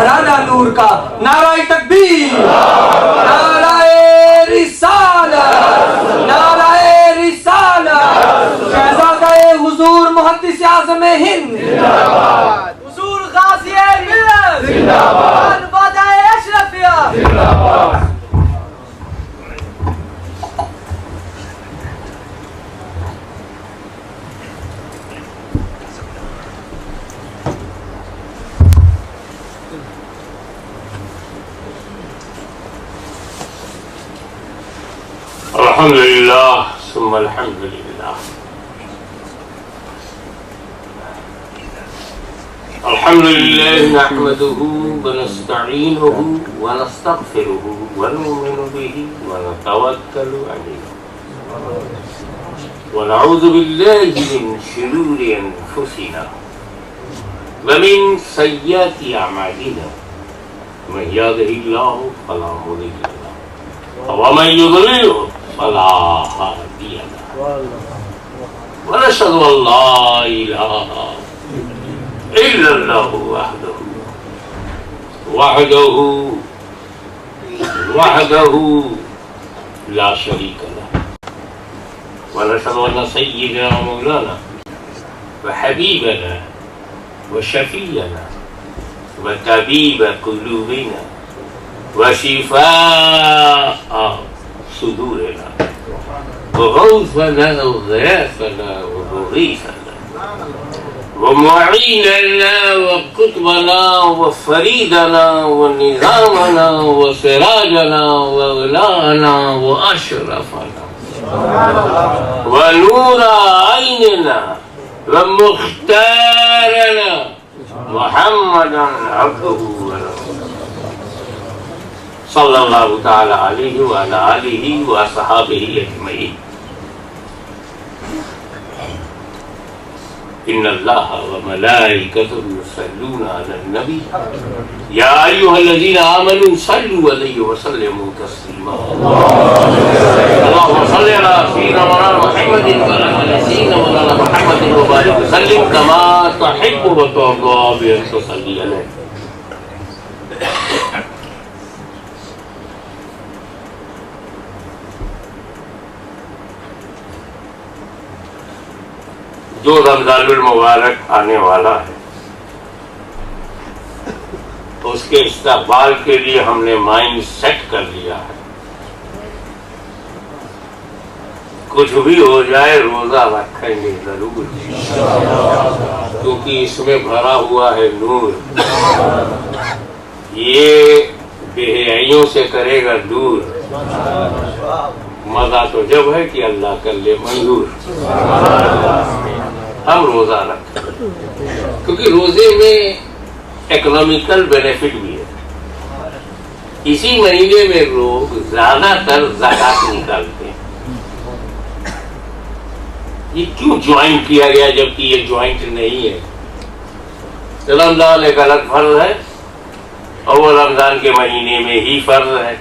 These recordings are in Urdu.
گھرانہ نور کا، نعرہ تکبیر، نعرہ رسالت، نعرہ رسالت، شہزادہ حضور محدث اعظم ہند، حضور غازی ملت، خانوادہ اشرفیہ، الحمدللہ ثم الحمدللہ، الحمدللہ نحمده ونستعینه ونستغفره ونؤمن به ونتوکل علیہ ونعوذ باللہ من شرور انفسنا ومن سیئات اعمالنا، من یهده اللہ فلا مضل له ومن يضلل فلا هادي له، ونشهد ان لا اله الا الله وحده لا شريك له، ونشهد ان سيدنا ومولانا وحبيبنا وشفيعنا وطبيب قلوبنا وشفاء صدورنا وغوثنا وغياثنا ومغيثنا ومعيننا وقطبنا وفريدنا ونظامنا وسراجنا وغلانا وأشرفنا ونور عيننا ومختارنا محمدا عبده ورسوله صلی اللہ تعالی علیہ وعلی آلہ وصحابہ اجمعین۔ ان اللہ وملائکتہ یصلون علی النبی یا ایھا الذین آمنوا صلوا علیہ وسلموا تسلیما، اللهم صل علی سیدنا مولانا محمد وعلی آل سیدنا مولانا محمد وبارک وسلم کما تحب وترضى بأن تصلی علیہ۔ جو رمضان المبارک آنے والا ہے اس کے استقبال کے لیے ہم نے مائنڈ سیٹ کر لیا ہے، کچھ بھی ہو جائے روزہ رکھیں گے ضرور، کیونکہ اس میں بھرا ہوا ہے نور، یہ بے حیائیوں سے کرے گا دور، مزہ تو جب ہے کہ اللہ کر لے منظور، ہم روزہ رکھیں، کیونکہ روزے میں اکنامیکل بینیفٹ بھی ہے۔ اسی مہینے میں لوگ زیادہ تر زکات نکالتے ہیں۔ یہ کیوں جوائنٹ کیا گیا جبکہ یہ جوائنٹ نہیں ہے؟ رمضان ایک الگ فرض ہے اور وہ رمضان کے مہینے میں ہی فرض ہے،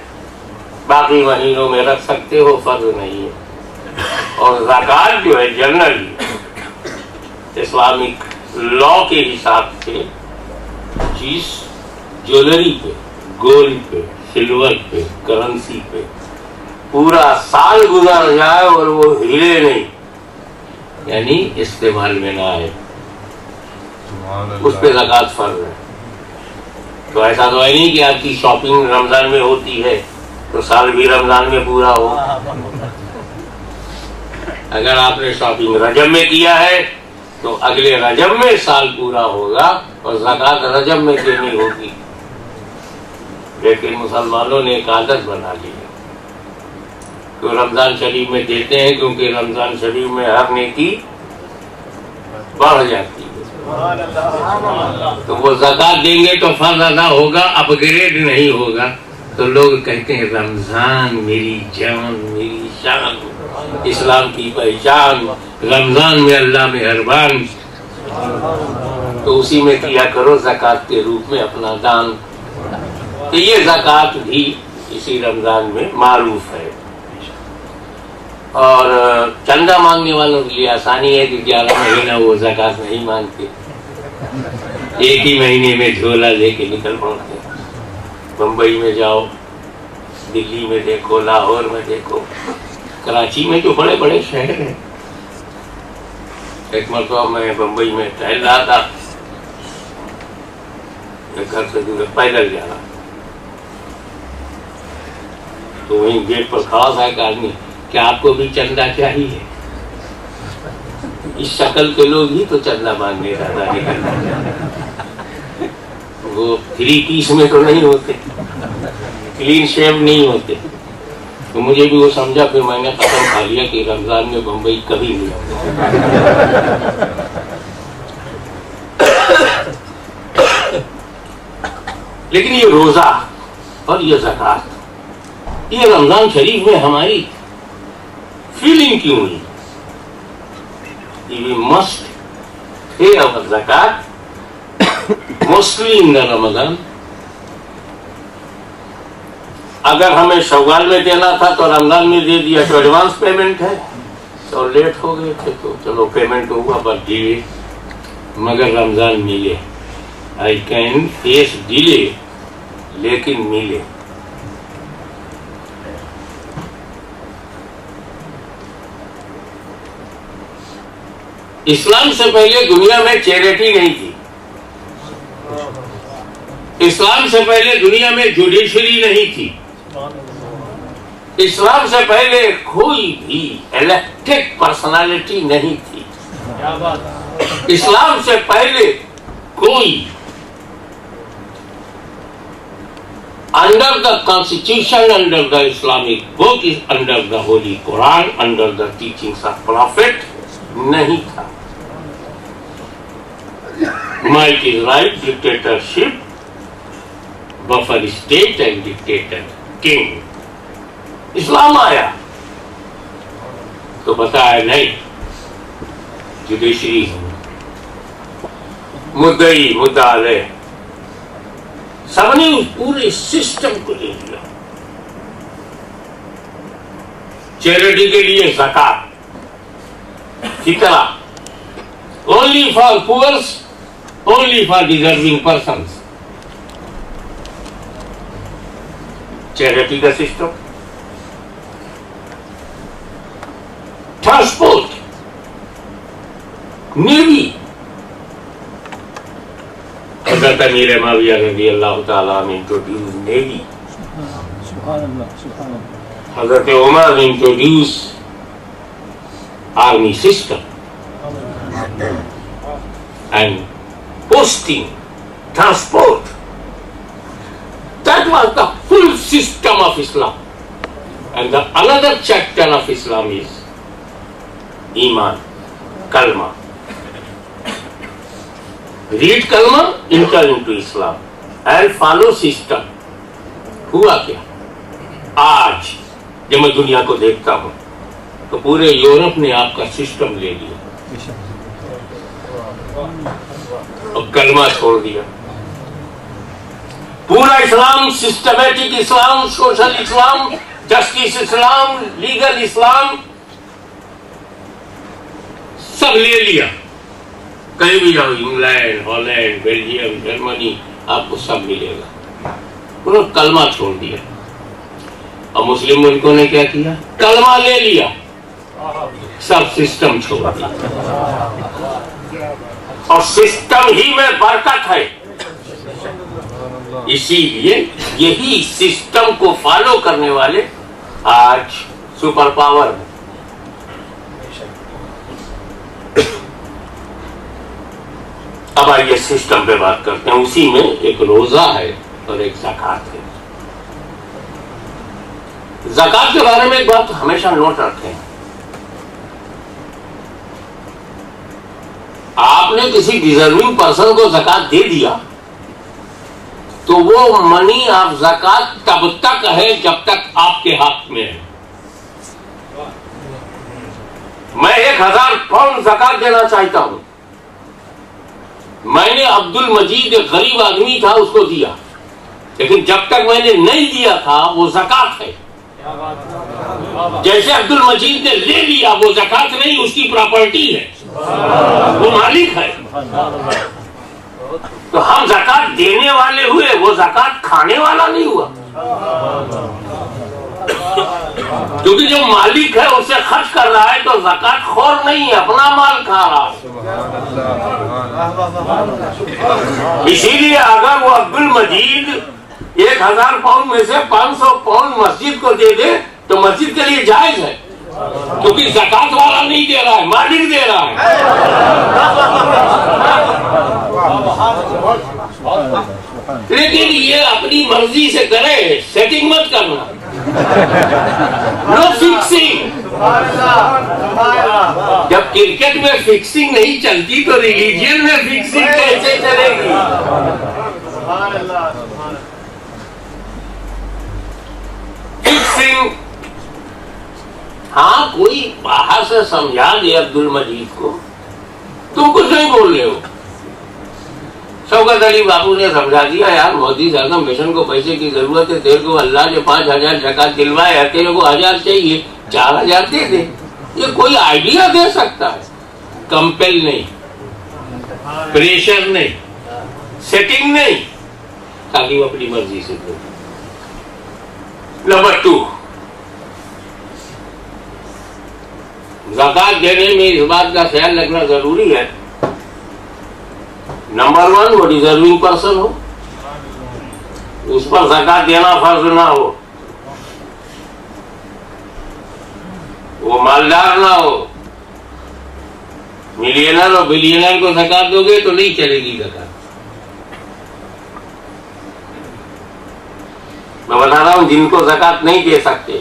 باقی مہینوں میں رکھ سکتے ہو، فرض نہیں ہے۔ اور زکات جو ہے جنرلی اسلامک لا کے حساب سے چیز جویلری پہ، گولڈ پہ، سلور پہ، کرنسی پہ پورا سال گزر جائے اور وہ ہلے نہیں، یعنی استعمال میں نہ آئے، اس پہ زکات فرض ہے۔ تو ایسا تو ہے نہیں کہ آپ کی شاپنگ رمضان میں ہوتی ہے تو سال بھی رمضان میں پورا ہو۔ اگر آپ نے شاپنگ رجب میں کیا ہے تو اگلے رجب میں سال پورا ہوگا اور زکات رجب میں دینی ہوگی، لیکن مسلمانوں نے ایک عادت بنا لی ہے تو رمضان شریف میں دیتے ہیں، کیونکہ رمضان شریف میں ہر نیکی بڑھ جاتی ہے، تو وہ زکات دیں گے تو فرض ادا ہوگا، اپ گریڈ نہیں ہوگا۔ تو لوگ کہتے ہیں رمضان میری جان میری شان، اسلام کی پہچان، رمضان میں اللہ مہربان، تو اسی میں کیا کرو زکات کے روپ میں اپنا دان۔ تو یہ زکات بھی اسی رمضان میں معروف ہے۔ اور چندہ مانگنے والوں کے لیے آسانی ہے کہ 11 مہینہ وہ زکات نہیں مانگتے، ایک ہی مہینے میں جھولا لے کے نکل پڑتے ہیں. بمبئی میں جاؤ, دلی میں دیکھو, لاہور میں دیکھو, کراچی میں جو بڑے بڑے شہر ہیں. ایک مرتبہ میں بمبئی میں ٹہل رہا تھا, گھر سے دور پیدل جا رہا, تو وہیں گیٹ پر کھڑا تھا ایک آدمی, کیا آپ کو بھی چندہ چاہیے؟ اس شکل کے لوگ ہی تو چندہ مانگنے زیادہ نکلتے, وہ 3 پیس میں تو نہیں ہوتے, کلین شیو نہیں ہوتے. تو مجھے بھی وہ سمجھا, پھر میں نے قسم کھا لیا کہ رمضان میں بمبئی کبھی نہیں آؤں. لیکن یہ روزہ اور یہ زکوٰۃ, یہ رمضان شریف میں ہماری فیلنگ کیوں ہوئی؟ We must pay our zakat mostly in the Ramadan. اگر ہمیں شوال میں دینا تھا تو رمضان میں دے دیا تو ایڈوانس پیمنٹ ہے, تو لیٹ ہو گئے تھے تو چلو پیمنٹ ہوا پر ڈیلے, مگر رمضان ملے. آئی کین فیس ڈیلے لیکن ملے. اسلام سے پہلے دنیا میں چیریٹی نہیں تھی. اسلام سے پہلے دنیا میں جوڈیشری نہیں تھی. اسلام سے پہلے کوئی بھی الیکٹڈ پرسنالٹی نہیں تھی. اسلام سے پہلے کوئی under the constitution, under the Islamic book, under the Holy Quran, under the teachings of Prophet نہیں تھا. Might is right, dictatorship, buffer state and dictator king. اسلام آیا تو بتایا نہیں, جوڈیشری مدعی مدعا علیہ, سب نے اس پورے سسٹم کو لے لیا. چیریٹی کے لیے زکات, فطرہ, only for poor, only for deserving persons. Charity کا سسٹم, ٹرانسپورٹ, نیوی. حضرت امیر معاویہ رضی اللہ تعالیٰ عنہ انٹروڈیوس نیوی. حضرت عمر introduce army system and posting, transport. That was the full system of Islam. And the another chapter of Islam is Iman, Kalma. Read Kalma, enter into Islam and follow system. ہوا کیا آج جب میں دنیا کو دیکھتا ہوں تو پورے یورپ نے آپ کا سسٹم لے لیا اور کلمہ چھوڑ دیا. پورا اسلام, سسٹمیٹک اسلام, سوشل اسلام, جسٹس اسلام, لیگل اسلام سب لے لیا. کہیں بھی جاؤ, انگلینڈ, ہالینڈ, بیلجیم, جرمنی, آپ کو سب ملے گا. انہوں نے کلمہ چھوڑ دیا. اور مسلم ملکوں نے کیا کیا؟ کلمہ لے لیا, سب سسٹم چھوڑ دیا. اور سسٹم ہی میں برکت ہے. اسی لیے یہی سسٹم کو فالو کرنے والے آج سپر پاور ہیں. اب آئیے سسٹم پہ بات کرتے ہیں. اسی میں ایک روزہ ہے اور ایک زکات ہے. زکات کے بارے میں ایک بات ہمیشہ نوٹ رکھیں, آپ نے کسی ڈیزرونگ پرسن کو زکات دے دیا تو وہ منی آف زکات تب تک ہے جب تک آپ کے ہاتھ میں ہے. میں 1000 پاؤنڈ زکات دینا چاہتا ہوں, میں نے عبد المجید ایک غریب آدمی تھا اس کو دیا, لیکن جب تک میں نے نہیں دیا تھا وہ زکات ہے. جیسے عبد المجید نے لے لیا وہ زکات نہیں, اس کی پراپرٹی ہے, وہ مالک ہے. تو ہم زکات دینے والے ہوئے، وہ زکات کھانے والا نہیں ہوا. کیونکہ جو مالک ہے اسے خرچ کر رہا ہے تو زکات خور نہیں ہے، اپنا مال کھا رہا ہے. اسی لیے اگر وہ عبد المجید 1000 پاؤنڈ میں سے 500 پاؤنڈ مسجد کو دے دے تو مسجد کے لیے جائز ہے، کیونکہ زکات والا نہیں دے رہا ہے، مالک دے رہا ہے. لیکن یہ اپنی مرضی سے کرے، سیٹنگ مت کرنا. نو فکسنگ. جب کرکٹ میں فکسنگ نہیں چلتی تو ریلیجن میں فکسنگ کیسے چلے گی؟ فکسنگ. ہاں کوئی باہر سے سمجھا دے عبد المجید کو، تم کچھ نہیں بول رہے ہو. شوکت علی بابو نے سمجھا دیا، یار مودی صاحب مشن کو پیسے کی ضرورت ہے، تیرے کو اللہ نے 5000 زکات دلوائے ہے، تیرے کو 1000 چاہیے، 4000 دے دے. یہ کوئی آئیڈیا دے سکتا ہے. کمپیل نہیں، پریشر نہیں، سیٹنگ نہیں، تاکہ وہ اپنی مرضی سے دے. نمبر 2، زکات دینے میں اس بات کا خیال رکھنا ضروری ہے، نمبر 1 وہ ڈیزرونگ پرسن ہو، اس پر زکات دینا فرض نہ ہو، وہ مالدار نہ ہو. ملینر اور بلینر کو زکات دو گے تو نہیں چلے گی زکات. میں بتا رہا ہوں جن کو زکات نہیں دے سکتے،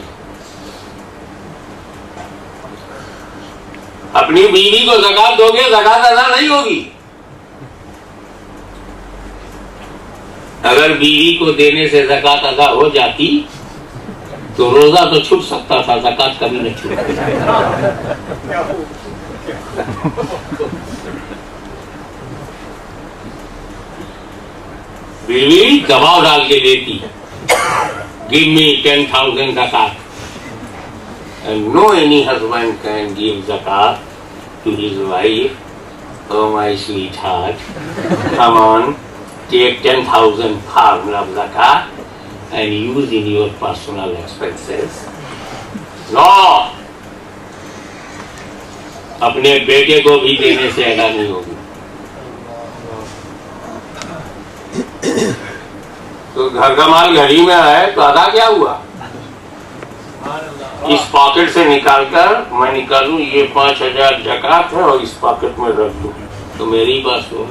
اپنی بیوی کو زکات دو گے زکات ادا نہیں ہوگی. اگر بیوی کو دینے سے زکات ادا ہو جاتی تو روزہ تو چھوٹ سکتا تھا، زکات کبھی نہیں چھوٹتی. بیوی دباؤ ڈال کے دیتی، give me 10,000 zakat. And no any husband can give zakat to his wife. Oh my sweetheart, come on, take 10,000 pounds of zakat and use in your personal expenses. No! اپنے بیٹے کو بھی دینے سے ادا نہیں ہوگی. تو گھر کا مال گھر ہی میں ہے تو ادا کیا ہوا؟ اس پاکٹ سے نکال کر میں نکالوں یہ 5000 زکات ہے اور اس پاکٹ میں رکھ دوں تو میری پاس ہو.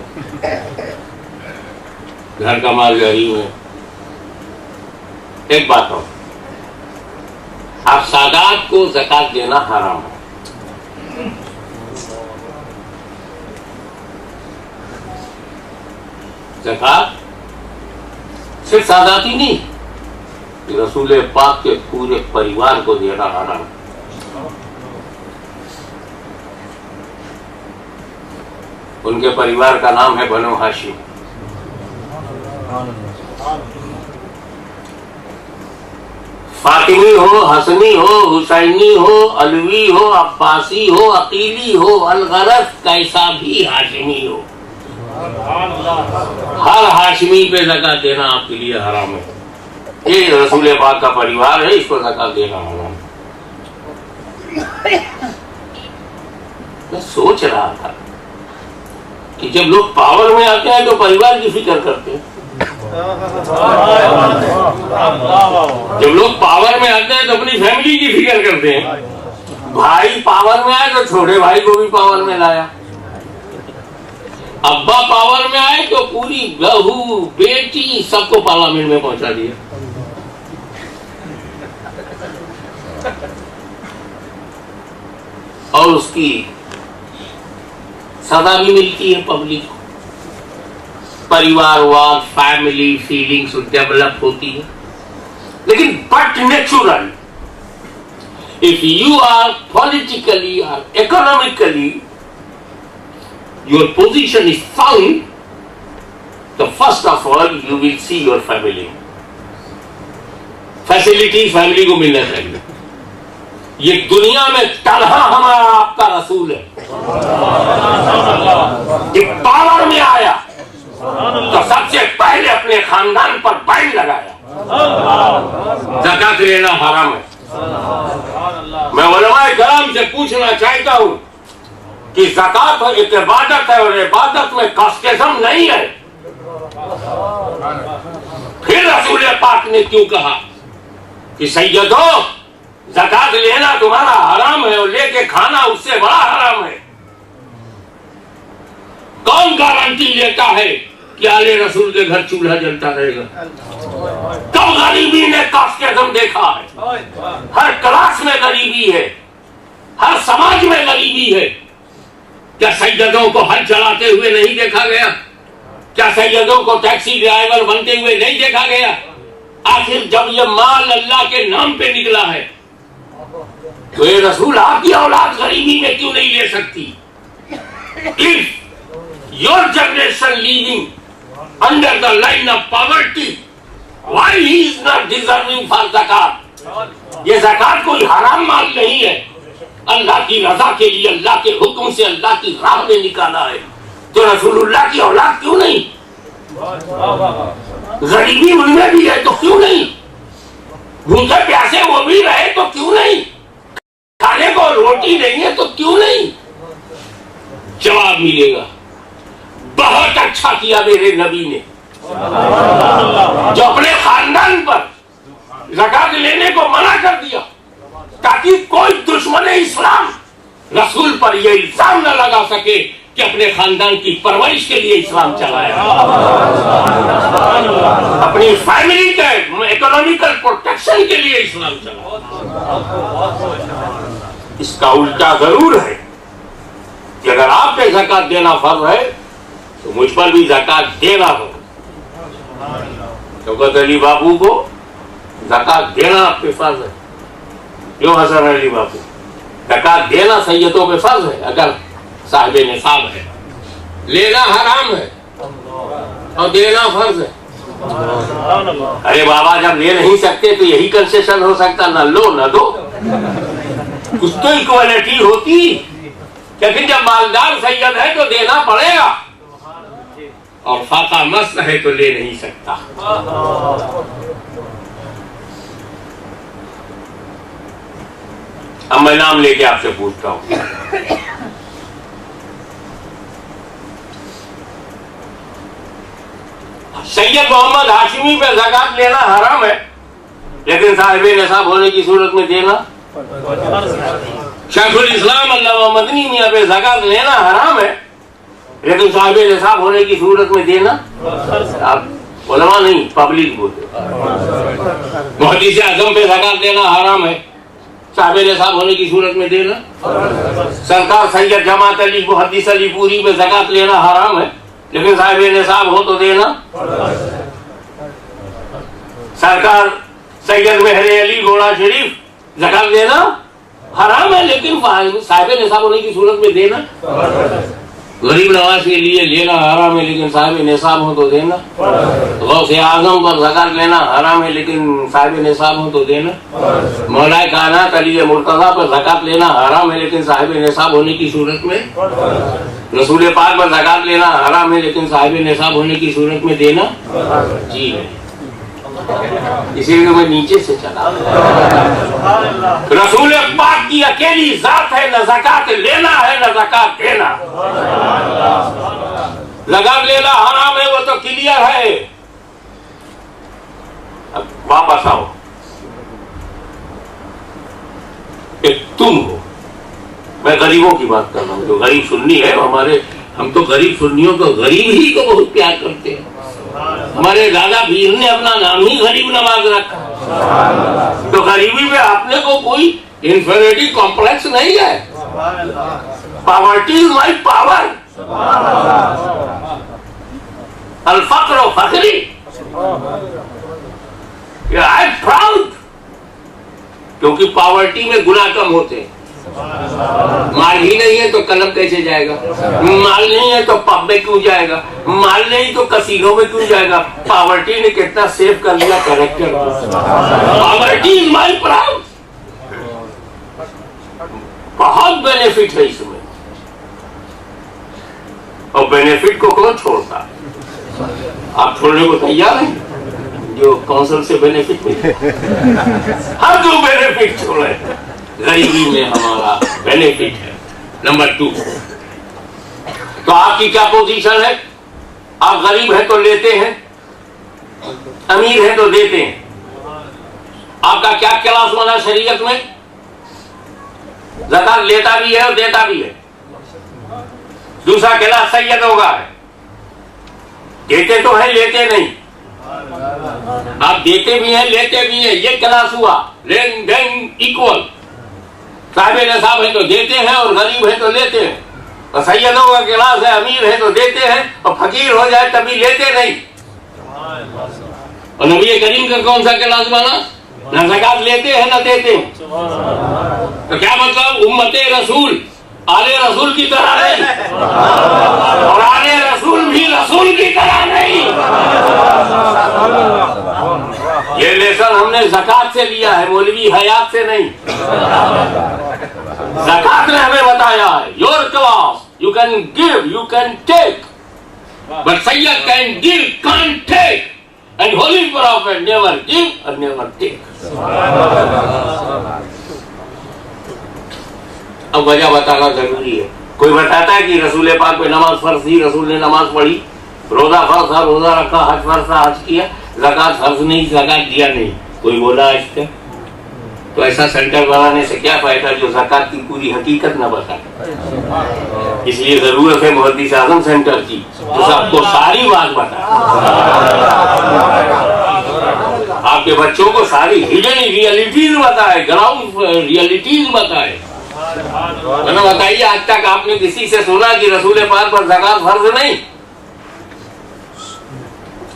گھر کا مال گھر ہی میں. ایک بات ہو، آپ سادات کو زکات دینا حرام ہے. زکات صرف سادات ہی نہیں، رسول پاک کے پورے پریوار کو دینا حرام. ان کے پریوار کا نام ہے بنو ہاشم. فاطمی ہو، حسنی ہو، حسینی ہو، علوی ہو، عباسی ہو، عقیلی ہو، الغرض کیسا بھی ہاشمی ہو، ہر ہاشمی پہ زکات دینا آپ کے لیے حرام ہے. یہ رسول پاک کا پریوار ہے، اس کو زکات دینا حرام. میں سوچ رہا تھا کہ جب لوگ پاور میں آتے ہیں تو پریوار کی فکر کرتے ہیں، جب لوگ پاور میں آتے ہیں تو اپنی فیملی کی فکر کرتے ہیں. بھائی پاور میں آئے تو چھوٹے بھائی کو بھی پاور میں لایا، ابا پاور میں آئے تو پوری بہو بیٹی سب کو پارلیمنٹ میں پہنچا دیا. اور اس کی سزا بھی ملتی ہے پبلک کو. پریوار وار فیملی فیلنگز ڈیولپ ہوتی ہے. لیکن but natural if you are politically or economically your position is found, so first of all you will see your family. Facility family کو ملنا چاہیے. یہ دنیا میں تنہا ہمارا آپ کا رسول ہے کہ پاور میں آیا تو سب سے پہلے اپنے خاندان پر بین لگایا زکات لینا حرام ہے. میں علماء کرام سے پوچھنا چاہتا ہوں کہ زکات ایک عبادت ہے اور عبادت میں کاسٹزم نہیں ہے. پھر رسول پاک نے کیوں کہا کہ سیدو زکات لینا تمہارا حرام ہے اور لے کے کھانا اس سے بڑا حرام ہے؟ کون گارنٹی لیتا ہے کہ آلے رسول کے گھر چولہا جلتا رہے گا؟ کب غریبی نے کاسٹزم دیکھا ہے؟ ہر کلاس میں غریبی ہے، ہر سماج میں غریبی ہے. کیا سیدوں کو ہل چلاتے ہوئے نہیں دیکھا گیا؟ کیا سیدوں کو ٹیکسی ڈرائیور بنتے ہوئے نہیں دیکھا گیا؟ آخر جب یہ مال اللہ کے نام پہ نکلا ہے تو اے رسول آپ کی اولاد غریبی میں کیوں نہیں لے سکتی؟ If your generation living under the line of poverty, why he is not deserving for zakat? یہ زکات کوئی حرام مال نہیں ہے، اللہ کی رضا کے لیے اللہ کے حکم سے اللہ کی راہ میں نکالا ہے. تو رسول اللہ کی اولاد کیوں نہیں؟ غریبی ان میں بھی ہے تو کیوں نہیں؟ بھوکے پیاسے وہ بھی رہے تو کیوں نہیں؟ کھانے کو روٹی نہیں ہے تو کیوں نہیں؟ جواب ملے گا بہت اچھا کیا میرے نبی نے جو اپنے خاندان پر زکات لینے کو منع کر دیا تاکہ کوئی دشمن اسلام رسول پر یہ الزام نہ لگا سکے کہ اپنے خاندان کی پرورش کے لیے اسلام چلایا، اپنی فیملی کے اکنامیکل پروٹیکشن کے لیے اسلام چلایا. اس کا الٹا ضرور ہے کہ اگر آپ پہ زکات دینا فرض ہے تو مجھ پر بھی زکات دینا ہو. شوکت علی بابو کو زکات دینا آپ پہ فرض ہے. جو حسن علی بابو زکات دینا سیدوں پہ فرض ہے اگر صاحب نصاب ہے. لینا حرام ہے اور دینا فرض ہے. ارے بابا جب لے نہیں سکتے تو یہی کنسیشن ہو سکتا، نہ لو نہ دو. کچھ تو ایکوالٹی ہوتی، لیکن جب مالدار سید ہے تو دینا پڑے گا اور فاقہ مست ہے تو لے نہیں سکتا. اب میں نام لے کے آپ سے پوچھتا ہوں، سید محمد ہاشمی پہ زکات لینا حرام ہے لیکن صاحب نصاب ہونے کی صورت میں دینا؟ شیخ الاسلام علامہ مدنی میاں پہ زکات لینا حرام ہے لیکن صاحب نصاب ہونے کی صورت میں دینا؟ آپ علماء نہیں پبلک بولتے. محدث اعظم پہ زکات لینا حرام ہے، صاحب نصاب ہونے کی صورت میں دینا؟ سرکار سید جماعت علی محدث علی پوری پہ زکات لینا حرام ہے لیکن صاحب نصاب ہو تو دینا؟ سرکار سید مہر علی گوڑا شریف زکات دینا حرام ہے لیکن صاحب نصاب ہونے کی صورت میں دینا؟ غریب نواز کے لیے لینا حرام ہے لیکن صاحب نصاب ہو تو دینا؟ غوث اعظم پر زکات لینا حرام ہے لیکن صاحب نصاب ہو تو دینا؟ مولا کائنات علی مرتضیٰ پر زکات لینا حرام ہے لیکن صاحب نصاب ہونے کی صورت میں؟ رسول پاک پر زکات لینا حرام ہے لیکن صاحب نصاب ہونے کی صورت میں دینا؟ جی نہیں. اسی لیے میں نیچے سے چلا. رسول پاک کی اکیلی ذات ہے، نہ زکات لینا ہے نہ زکات دینا. زکات لینا حرام ہے وہ تو کلیئر ہے. اب واپس آؤ کہ تم ہو، میں غریبوں کی بات کر رہا ہوں. جو غریب سنی ہے ہم تو غریب سنیوں کو غریب ہی کو بہت پیار کرتے ہیں. ہمارے دادا پیر نے اپنا نام ہی غریب نواز رکھا تو غریبی میں اپنے کو کوئی انفیریٹی کمپلیکس نہیں ہے. پاورٹی از مائی پاور، الفقر و فخری. آئی ایم پراؤڈ کیونکہ پاورٹی میں گناہ کم ہوتے ہیں. مال ہی نہیں ہے تو کلب کیسے جائے گا؟ مال نہیں ہے تو پب میں کیوں جائے گا؟ مال نہیں تو کسینوں میں کیوں جائے گا؟ پاورٹی نے کتنا سیو کر لیا character. Poverty is my proud. بہت بینیفٹ ہے اس میں اور بینیفٹ کو کون چھوڑتا؟ آپ چھوڑنے کو تیار ہیں جو کونسل سے بینیفٹ ملے؟ ہر جو بینیفٹ چھوڑے، غریبی میں ہمارا بینیفٹ ہے۔ نمبر 2، تو آپ کی کیا پوزیشن ہے؟ آپ غریب ہیں تو لیتے ہیں، امیر ہیں تو دیتے ہیں۔ آپ کا کیا کلاس بنا شریعت میں؟ زکات لیتا بھی ہے اور دیتا بھی ہے۔ دوسرا کلاس سیدوں کا ہے، دیتے تو ہیں لیتے نہیں۔ آپ دیتے بھی ہیں لیتے بھی ہیں، یہ کلاس ہوا لین دین ایکول۔ صاحب نصاب ہے تو دیتے ہیں اور غریب ہے تو لیتے ہیں، اور سیدوں کا کلاس ہے، امیر ہے تو دیتے ہیں اور فقیر ہو جائے تبھی لیتے نہیں۔ اور نبی کریم کا کون سا کلاس بنا؟ نہ زکات لیتے ہیں نہ دیتے ہیں۔ تو کیا مطلب؟ امت رسول آل رسول کی طرح نہیں، اور آل رسول بھی رسول کی طرح نہیں۔ یہ لیسن ہم نے زکات سے لیا ہے، مولوی حیات سے نہیں۔ زکات نے ہمیں بتایا ہے your class, you can give, you can take, but Syed can give, can't take, and holy prophet never give اور نیور ٹیک۔ اب وجہ بتانا ضروری ہے۔ کوئی بتاتا ہے کہ رسول پاک پہ نماز فرض تھی، رسول نے نماز پڑھی، روزہ فرض تھا، روزہ رکھا، حج فرض تھا، حج کیا، زکات فرض نہیں، زکات دیا نہیں، کوئی بولا آج تک؟ تو ایسا سینٹر بنانے سے کیا فائدہ جو زکات کی پوری حقیقت نہ بتائے؟ اس لیے ضرورت ہے محدث اعظم سینٹر کی، جو سب کو ساری بات بتائے، آپ کے بچوں کو ساری ہڈن ریئلٹیز بتائے، گراؤنڈ ریئلٹیز بتائے۔ بتائیے آج تک آپ نے کسی سے سنا کہ رسول پاک پر زکات فرض نہیں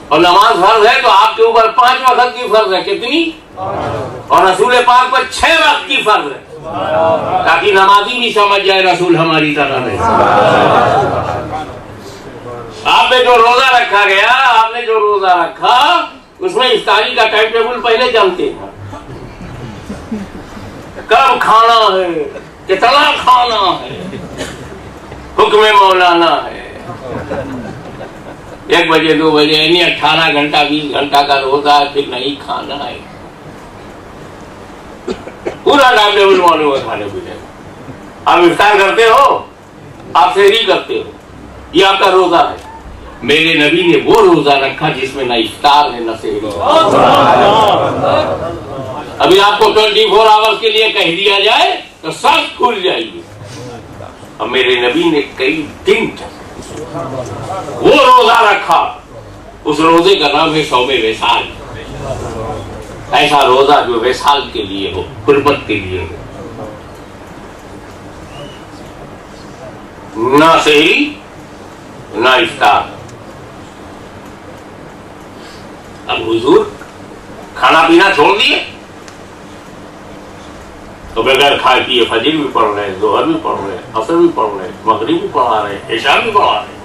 اور نماز فرض ہے؟ تو آپ کے اوپر 5 وقت کی فرض ہے، کتنی؟ اور رسول پاک پر 6 وقت کی فرض ہے، تاکہ نمازی بھی سمجھ جائے رسول ہماری طرح نہیں۔ آپ نے جو روزہ رکھا گیا، آپ نے جو روزہ رکھا، اس میں افطاری کا ٹائم ٹیبل پہلے جانتے ہیں، کب کھانا ہے، کتنا کھانا ہے، حکم مولانا ہے۔ 1 بجے 2 بجے یعنی 18 گھنٹہ 20 گھنٹہ کا روزہ ہے، پھر نہیں کھانا ہے، پورا ٹائم ٹیبل معلوم ہے کھانے پینے۔ آپ افطار کرتے ہو، آپ سحری کرتے ہو، یہ آپ کا روزہ ہے۔ میرے نبی نے وہ روزہ رکھا جس میں نہ افطار ہے نہ سحری۔ ابھی آپ کو 24 آورس کے لیے کہہ دیا جائے تو سب کھل جائے گی۔ اب میرے نبی نے کئی دن وہ روزہ رکھا، اس روزے کا نام ہے صوم وصال۔ ایسا روزہ جو وصال کے لیے ہو، قربت کے لیے ہو، نہ سحری نہ افطار۔ اب حضور کھانا پینا چھوڑ دیے تو بغیر کھائے پیے فجر بھی پڑھ رہے ہیں، ظہر بھی پڑھ رہے ہیں، عصر بھی پڑھ رہے ہیں، مغرب بھی پڑھا رہے ہیں، عشاء بھی پڑھا رہے ہیں۔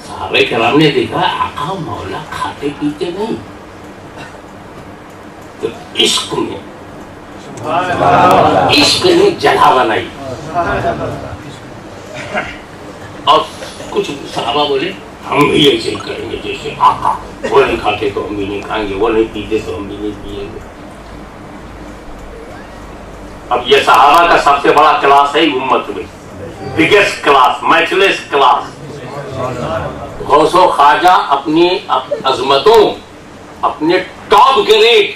صحابہ کرام نے دیکھا آقا مولا کھاتے پیتے نہیں، تو عشق نے جگہ بنائی۔ اور کچھ صحابہ بولے ہم بھی ایسے ہی کریں گے جیسے آقا، وہ نہیں کھاتے تو ہم بھی نہیں کھائیں گے، وہ نہیں پیتے تو ہم بھی نہیں پیئیں گے۔ اب یہ صحابہ کا سب سے بڑا کلاس ہے امت میں، بگیسٹ کلاس، میچ لیس کلاس۔ غوث و خواجہ اپنی عظمتوں، اپنے ٹاپ گریڈ،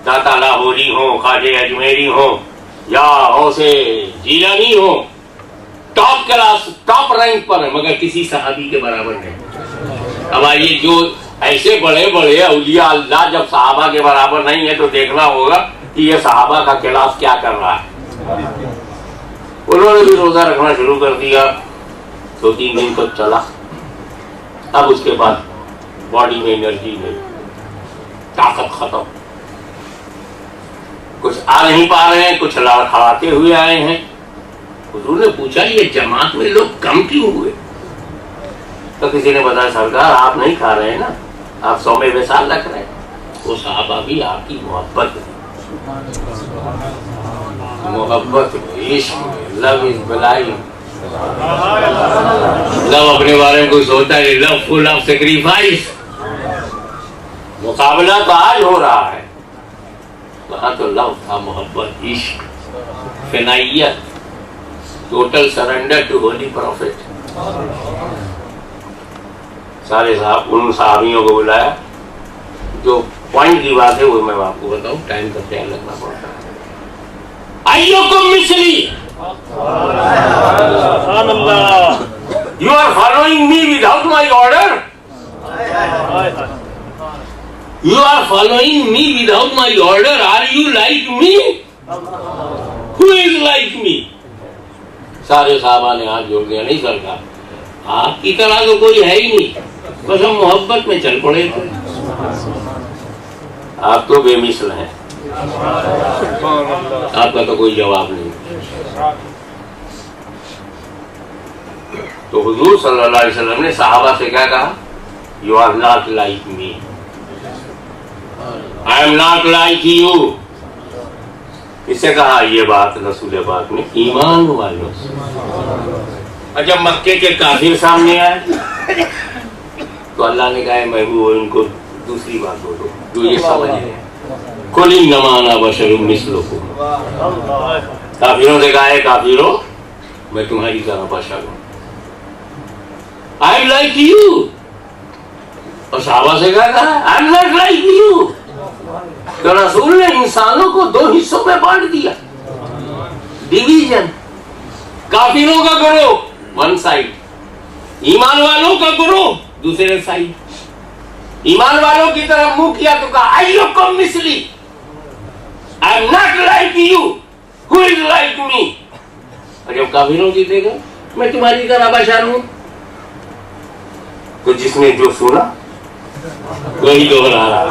داتا لاہوری ہوں، خواجہ اجمیری ہوں یا غوث جیلانی ہوں، ٹاپ کلاس، ٹاپ رینک پر ہے، مگر کسی صحابی کے برابر نہیں۔ اب آئیے جو ایسے بڑے بڑے اولیاء اللہ جب صحابہ کے برابر نہیں ہے تو دیکھنا ہوگا کہ یہ صحابہ کا کلاس کیا کر رہا ہے۔ انہوں نے بھی روزہ رکھنا شروع کر دیا، 2-3 دن تک چلا۔ اب اس کے بعد باڈی میں انرجی نہیں، طاقت ختم، کچھ آ نہیں پا رہے ہیں، کچھ لڑکھڑاتے ہوئے آئے ہیں۔ حضور نے پوچھا یہ جماعت میں لوگ کم کیوں ہوئے؟ تو کسی نے بتایا سرکار آپ نہیں کھا رہے ہیں نا، آپ صوم وصال رکھ رہے ہیں۔ وہ صحابہ بھی آپ کی محبت میں، عشق میں، لو از بلائنگ، لو اپنے بارے میں کوئی سوچتا ہے لو فل آف سیکریفائس. مقابلہ تو آج ہو رہا ہے, وہاں تو لو تھا, محبت, عشق, فنائیت, total surrender to holy prophet. سارے صاحب ان صحابیوں کو بلایا, جو پوائنٹ کی بات ہے وہ میں آپ کو بتاؤں, ٹائم کا خیال رکھنا پڑتا ہے. ایوکم مثلی, you are following me without my order. You are following me without my order. Are you like me? Who is like me? سارے صحابہ نے ہاتھ جوڑ دیا, نہیں سرکار, آپ کی طرح تو کوئی ہے ہی نہیں, بس ہم محبت میں چل پڑے تھے. آپ تو بے مثل ہیں, آپ کا تو کوئی جواب نہیں. تو حضور صلی اللہ علیہ وسلم نے صحابہ سے کیا کہا؟ You are not like me, I am not like you. اس سے کہا یہ بات رسول پاک نے ایمان والوں سے. اور جب مکے کے کافر سامنے آئے تو اللہ نے کہا محبوب ان کو دوسری بات بولو جو یہ سمجھ لیں, قل انما انا بشر مثلکم. کافروں سے کہا ہے کافروں میں تمہاری طرح بشر ہوں, I am like you. اور صحابہ سے کہا I am not like you. تو رسول نے انسانوں کو دو حصوں میں بانٹ دیا, ڈویژن. کافروں کا گروہ ون سائڈ, ایمان والوں کا گروہ دوسرے سائڈ. ایمان والوں کی طرف منہ کیا تو کہا ایوکم مثلی, I am not like you. Who is like me? اور جب کافروں کی دیکھا میں تمہاری طرح بشر ہوں, تو جس نے جو سنا وہی دوہرا رہا.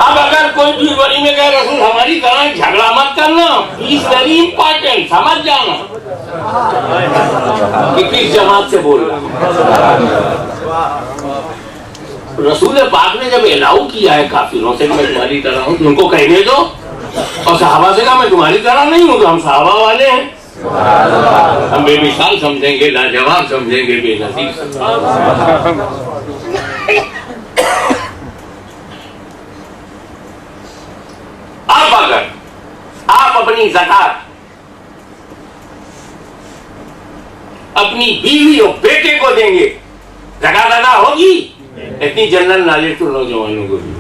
اب اگر کوئی بھی بڑی میں کہے رسول ہماری طرح جھگڑا مت کرنا, اس ویری امپورٹنٹ, سمجھ جانا کہ کس جماعت سے بول رہا. رسول پاک نے جب الاؤ کیا ہے کافروں سے کہ میں تمہاری طرح ہوں تو ان کو کہنے دو, اور صحابہ سے کہا میں تمہاری طرح نہیں ہوں, تو ہم صحابہ والے ہیں, ہم بے مثال سمجھیں گے, لاجواب سمجھیں گے, بے نظیر سمجھیں گے. اب اگر آپ اپنی زکات اپنی بیوی اور بیٹے کو دیں گے, زکات ادا ہوگی. اتنی جنرل نالج تو نوجوانوں کو بھی.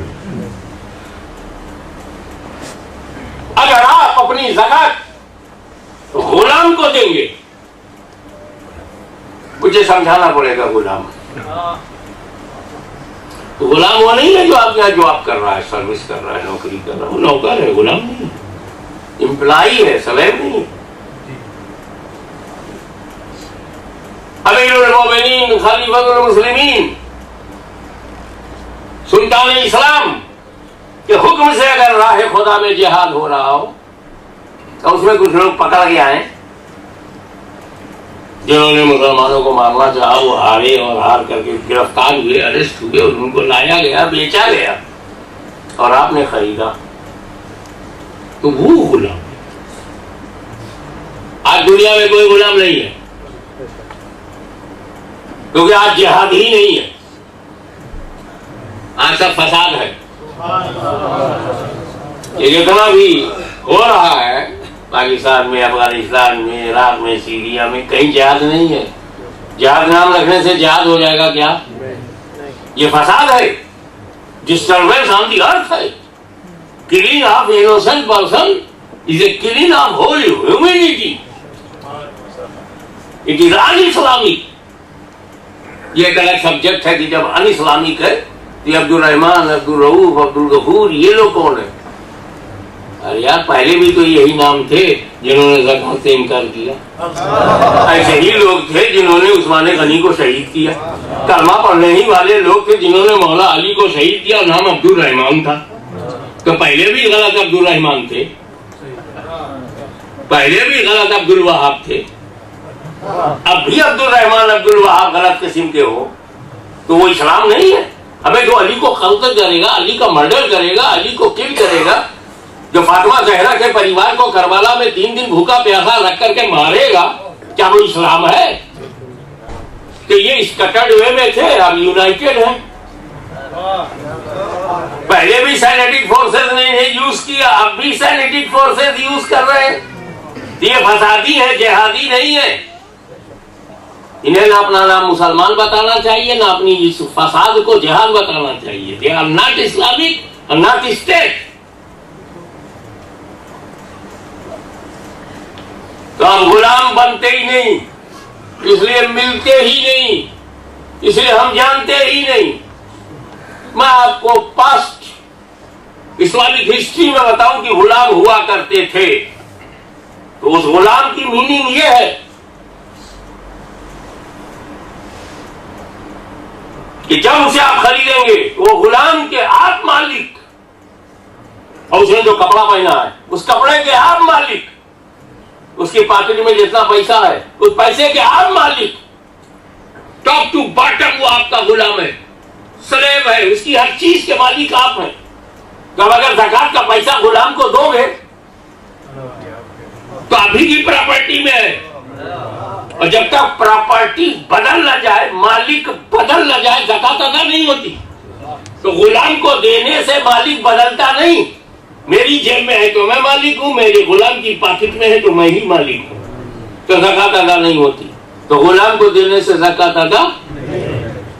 اگر آپ اپنی زکات غلام کو دیں گے, مجھے سمجھانا پڑے گا غلام. تو غلام وہ نہیں ہے جو آپ کے یہاں جاب کر رہا ہے, سروس کر رہا ہے, نوکری کر رہا ہے, وہ نوکر ہے, غلام نہیں, امپلائی ہے, سلیب نہیں. امیر المومنین خلیفۃ المسلمین سلطان اسلام کے حکم سے اگر راہ خدا میں جہاد ہو رہا ہو تو اس میں کچھ لوگ پکڑ کے آئے جنہوں نے مسلمانوں کو مارنا چاہا, وہ ہارے اور ہار کر کے گرفتار ہوئے, اریسٹ ہوئے, اور ان کو لایا گیا, بیچا گیا, اور آپ نے خریدا, تو وہ غلام. آج دنیا میں کوئی غلام نہیں ہے کیونکہ آج جہاد ہی نہیں ہے, آج سب فساد ہے. یہ جتنا بھی ہو رہا ہے پاکستان میں, افغانستان میں, عراق میں, سیریا میں, کہیں جہاد نہیں ہے. جہاد نام رکھنے سے جہاد ہو جائے گا کیا؟ یہ فساد ہے, ڈسٹربنس آن دی ارتھ ہے. killing of innocent person is a killing of whole humanity. It is un-Islamic. یہ ایک الگ سبجیکٹ ہے کہ جب ان اسلامک ہے تو عبد الرحمان, عبد الرؤوف, عبد الغفور, یہ لوگ کون ہیں؟ ارے یار پہلے بھی تو یہی نام تھے جنہوں نے زکات سے انکار کیا. ایسے ہی لوگ تھے جنہوں نے عثمان غنی کو شہید کیا. کلمہ پڑھنے ہی والے لوگ تھے جنہوں نے مولا علی کو شہید کیا, نام عبد الرحمان تھا. تو پہلے بھی غلط عبد الرحمان تھے, پہلے بھی غلط عبد الوہاب تھے, اب بھی عبد الرحمان, عبد الوہاب غلط قسم کے ہو تو وہ اسلام نہیں ہے. ہمیں جو علی کو قتل کرے گا, علی کا مرڈر کرے گا, علی کو کل کرے گا, جو فاطمہ زہرا کے پریوار کو کربلا میں 3 دن بھوکا پیاسا رکھ کر کے مارے گا، کیا وہ اسلام ہے؟ کہ یہ اسکٹرڈ وے میں تھے، اب یونائٹڈ ہیں. پہلے بھی سینیٹک فورسز نے انہیں یوز کیا، اب بھی سینیٹک فورسز یوز کر رہے ہیں. یہ فسادی ہے، جہادی نہیں ہے. انہیں نہ اپنا نام مسلمان بتانا چاہیے، نہ اپنی اس فساد کو جہاد بتانا چاہیے. They are not Islamic and not state. تو ہم غلام بنتے ہی نہیں، اس لیے ملتے ہی نہیں، اس لیے ہم جانتے ہی نہیں. میں آپ کو پاسٹ اسلامک ہسٹری میں بتاؤں کہ غلام ہوا کرتے تھے، تو اس غلام کی میننگ یہ ہے کہ جب اسے آپ خریدیں گے تو وہ غلام کے آپ مالک، اور اس نے جو کپڑا پہنا ہے اس کپڑے کے آپ مالک، اس کی پاکٹ میں جتنا پیسہ ہے اس پیسے کے آپ مالک، ٹاپ ٹو باٹم وہ آپ کا غلام ہے، سلیب ہے، اس کی ہر چیز کے مالک آپ ہیں. جب اگر زکات کا پیسہ غلام کو دو گے تو ابھی کی پراپرٹی میں ہے، اور جب تک پراپرٹی بدل نہ جائے، مالک بدل نہ جائے، زکات ادا نہیں ہوتی. تو غلام کو دینے سے مالک بدلتا نہیں. میری جیب میں ہے تو میں مالک ہوں، میرے غلام کی پاکٹ میں ہے تو میں ہی مالک ہوں، تو زکات ادا نہیں ہوتی. تو غلام کو دینے سے زکات ادا،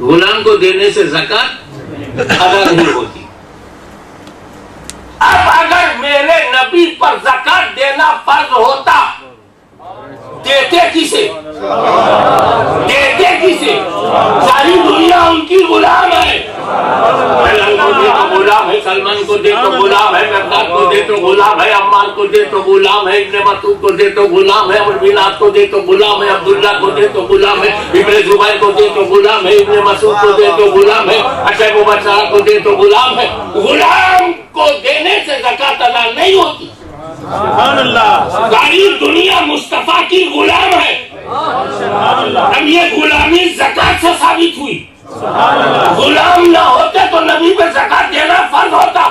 غلام کو دینے سے زکات ادا نہیں ہوتی. اب اگر میرے نبی پر زکات دینا فرض ہوتا، دیتے کسے؟ دیتے کسے؟ ساری دنیا ان کی غلام ہے. بلال کو دے تو غلام ہے، سلمان کو دے تو غلام ہے، مقداد کو دے تو غلام ہے، عمار کو دے تو غلام ہے، ابن مسعود کو دے تو غلام ہے، عمر بن عاص کو دے تو غلام ہے، عبداللہ کو دے تو غلام ہے، ابن زبیر کو دے تو غلام ہے، ابن مسعود کو دے تو غلام ہے، اشعب مبشرہ کو دے تو غلام ہے. غلام کو دینے سے زکات ادا نہیں ہوتی. سبحان اللہ. ساری دنیا مصطفیٰ کی غلام ہے. اب یہ غلامی زکات سے ثابت ہوئی. غلام نہ ہوتے تو نبی پہ زکات دینا فرض ہوتا.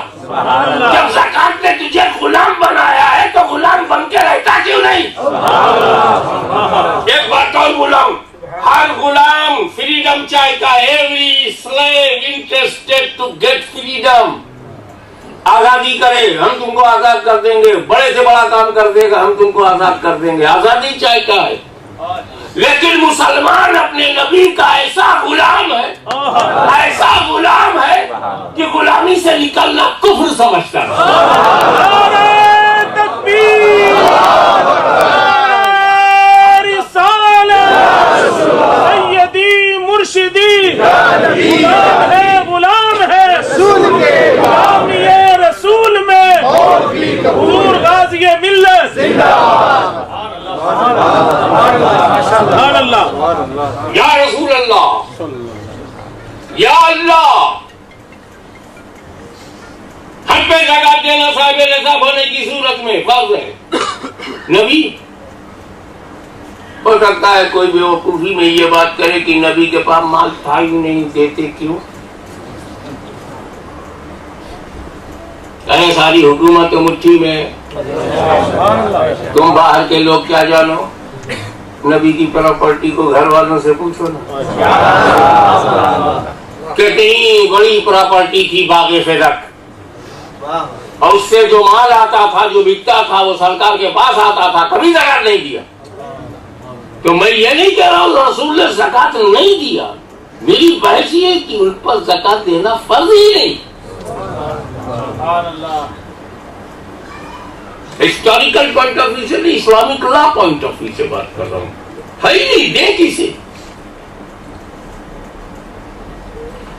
جب زکات نے تجھے غلام بنایا ہے تو غلام بن کے رہتا کیوں نہیں؟ ایک بات اور بولاؤں، ہر غلام فریڈم چاہتا ہے. Every slave interested to get freedom. آزادی کرے، ہم تم کو آزاد کر دیں گے، بڑے سے بڑا کام کر دے گا، ہم تم کو آزاد کر دیں گے. آزادی چاہتا ہے. لیکن مسلمان اپنے نبی کا ایسا غلام ہے، ایسا غلام ہے کہ غلامی سے نکلنا کفر سمجھتا ہے. تکبیر. رسالت سیدی مرشدی، غلام ہے، غلام ہے رسول کے، غلامی رسول میں حضور غازی ملت. سبحان اللہ. یا رسول اللہ، یا اللہ، ہم پہ زکات دینا صاحب نصاب ہونے کی صورت میں فرض ہے. نبی ہو سکتا ہے کوئی بیوقوفی میں یہ بات کرے کہ نبی کے پاس مال تھا ہی نہیں، دیتے کیوں؟ کہیں ساری حکومت مٹھی میں، تم باہر کے لوگ کیا جانو؟ نبی کی پراپرٹی کو گھر والوں سے پوچھو نا. کتنی بڑی پراپرٹی تھی باغ فدق، اور اس سے جو مال آتا تھا، جو بکتا تھا، وہ سرکار کے پاس آتا تھا، کبھی زکات نہیں دیا. تو میں یہ نہیں کہہ رہا ہوں رسول نے زکات نہیں دیا، میری بحث یہ ہے کہ ان پر زکات دینا فرض ہی نہیں. ہسٹوریکل پوائنٹ آف ویو سے نہیں، Islamic law point of view سے بات کر رہا ہوں. ہے ہی نہیں، دے کسے؟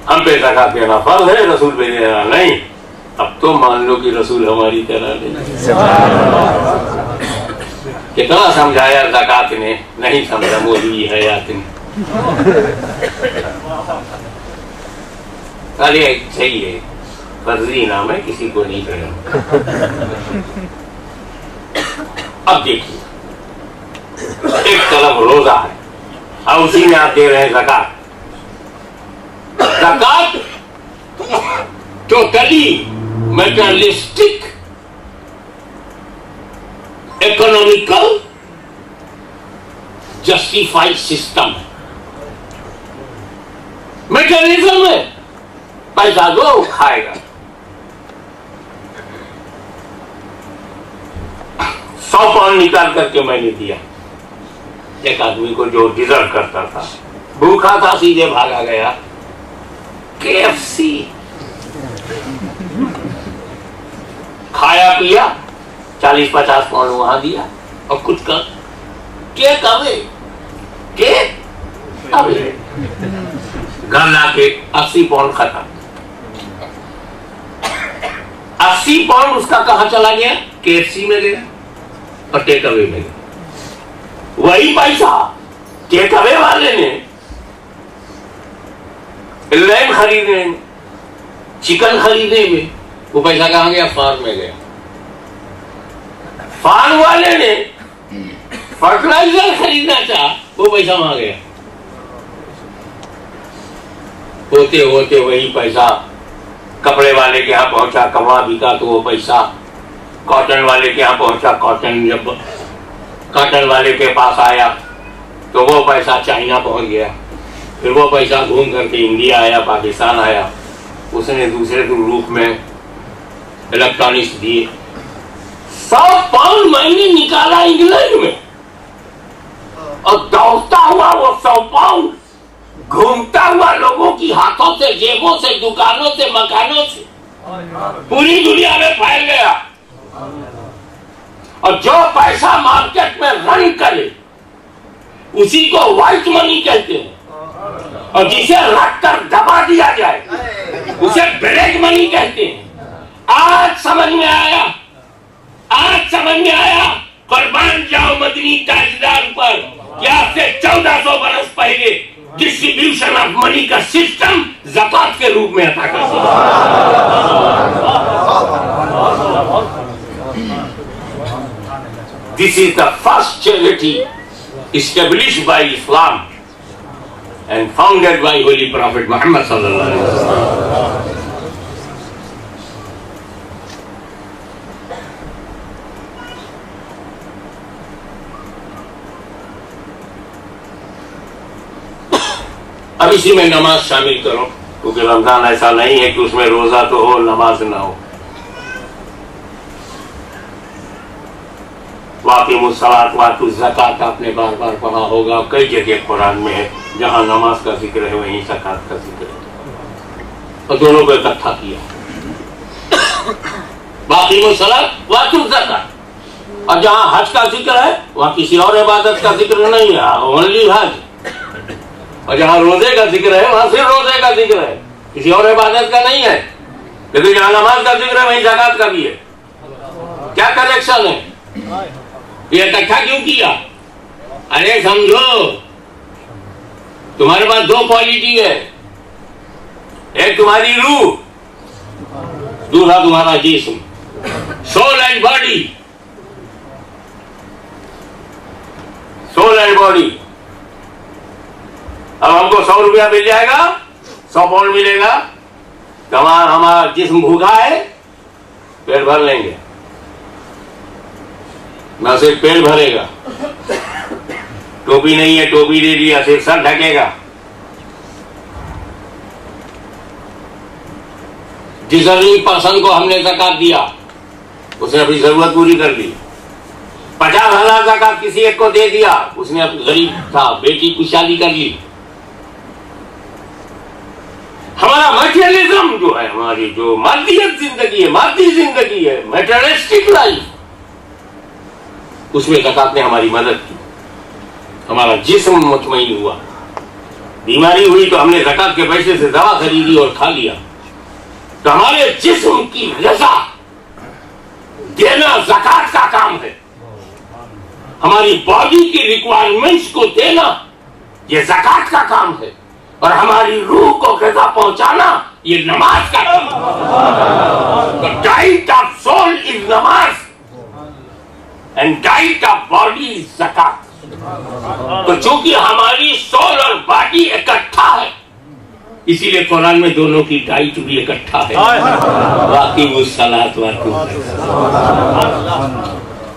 ہم پہ زکات دینا فرض ہے، رسول پہ دینا نہیں. اب تو مان لو کہ رسول ہماری طرح نہیں. کتنا سمجھایا زکات نے، نہیں سمجھا مولوی حیات نے. صحیح ہے، فرضی انعام ہے، کسی کو نہیں کرنا. اب دیکھیے، ایک طرف روزہ ہے اور اسی میں آپ دے رہے ہیں زکات. زکات ٹوٹلی میٹرلسٹک کاسٹیفائڈ سسٹم ہے، میٹرلزم ہے، پیسہ دو کھائے گا. 100 پاؤنڈ نکال کر کے میں نے دیا ایک آدمی کو جو ڈیزرو کرتا تھا، بھوکا تھا، سیدھے بھاگا گیا KFC، کھایا پیا، 40-50 پاؤنڈ وہاں دیا اور کچھ کا کیک اوے گھر لا کے 80 پاؤنڈ ختم. 80 پاؤنڈ اس کا کہاں چلا گیا؟ KFC میں گیا اور ٹیک اوے میں گیا. وہی پیسہ ٹیک اوے والے نے لیم خریدنے میں، چکن خریدنے میں، وہ پیسہ کہاں گیا؟ فارم میں گیا. فارم والے نے فرٹیلائزر خریدنا چاہا، وہ پیسہ وہاں گیا. ہوتے ہوتے وہی پیسہ کپڑے والے کے یہاں پہنچا، کپڑا بکا تو وہ پیسہ کاٹن والے کے یہاں پہنچا، کاٹن جب کاٹن والے کے پاس آیا تو وہ پیسہ چائنا پہنچ گیا. پھر وہ پیسہ گھوم کر کے انڈیا آیا، پاکستان آیا، اس نے دوسرے روپ میں الیکٹرانکس دیے. 100 پاؤنڈ میں نے نکالا انگلینڈ میں، اور دوڑتا ہوا وہ 100 پاؤنڈ گھومتا ہوا لوگوں کی ہاتھوں سے، جیبوں سے، دکانوں سے، مکانوں سے پوری دنیا میں پھیل گیا. اور جو پیسہ مارکیٹ میں رن کرے اسی کو وائٹ منی کہتے ہیں، اور جسے رکھ کر دبا دیا جائے اسے بلیک منی کہتے ہیں. آج سمجھ میں آیا قربان جاؤ مدنی تاجدار پر کہ آج سے 1400 برس پہلے ڈسٹریبیوشن آف منی کا سسٹم زکات کے روپ میں عطا کر دیا. This is the first charity established by Islam and founded by Holy Prophet Muhammad sallallahu alaihi wasallam. اب اسی میں نماز شامل کرو، کیونکہ رمضان ایسا نہیں ہے کہ اس میں روزہ تو ہو نماز نہ ہو. واقیم الصلاۃ وآتوا الزکاۃ آپ نے بار بار پڑھا ہوگا، کئی جگہ قرآن میں ہے جہاں نماز کا ذکر ہے وہیں زکات کا ذکر ہے، اور دونوں کو اکٹھا کیا. واقیم الصلاۃ وآتوا الزکاۃ، اور جہاں حج کا ذکر ہے وہاں کسی اور عبادت کا ذکر نہیں ہے، اونلی حج. اور جہاں روزے کا ذکر ہے وہاں صرف روزے کا ذکر ہے، کسی اور عبادت کا نہیں ہے. لیکن جہاں نماز کا ذکر ہے وہیں زکات کا بھی ہے. کیا کنیکشن ہے؟ یہ اکٹھا کیوں کیا؟ ارے سمجھو، تمہارے پاس 2 کوالٹی ہے، ایک تمہاری روح، دوسرا تمہارا جسم، civil and body. Civil and body. اب ہم کو 100 روپیہ مل جائے گا، 100 پاؤنڈ ملے گا، تو ہمارا جسم بھوکا ہے، پیٹ بھر لیں گے. نہ صرف پیٹ بھرے گا، ٹوپی نہیں ہے ٹوپی دے دیا، صرف سر ڈھکے گا. ڈیزرونگ پرسن کو ہم نے زکات دیا، اس نے اپنی ضرورت پوری کر لی. 50,000 زکات کسی ایک کو دے دیا، اس نے غریب تھا، بیٹی کی شادی کر لی. ہمارا میٹیریلزم جو ہے، ہماری جو مادیت زندگی ہے، مادی زندگی ہے، میٹریلسٹک لائف، اس میں زکات نے ہماری مدد کی. ہمارا جسم مطمئن ہوا، بیماری ہوئی تو ہم نے زکات کے پیسے سے دوا خریدی اور کھا لیا. تو ہمارے جسم کی غذا دینا زکات کا کام ہے. ہماری باڈی کی ریکوائرمنٹس کو دینا یہ زکات کا کام ہے، اور ہماری روح کو غذا پہنچانا یہ نماز کا کام ہے. The diet of soul is نماز and diet of body is زکات. تو چونکہ ہماری سول اور باڈی اکٹھا ہے، اسی لیے قرآن میں دونوں کی ڈائٹ بھی اکٹھا ہے. واقیم الصلاۃ وآتوا الزکاۃ.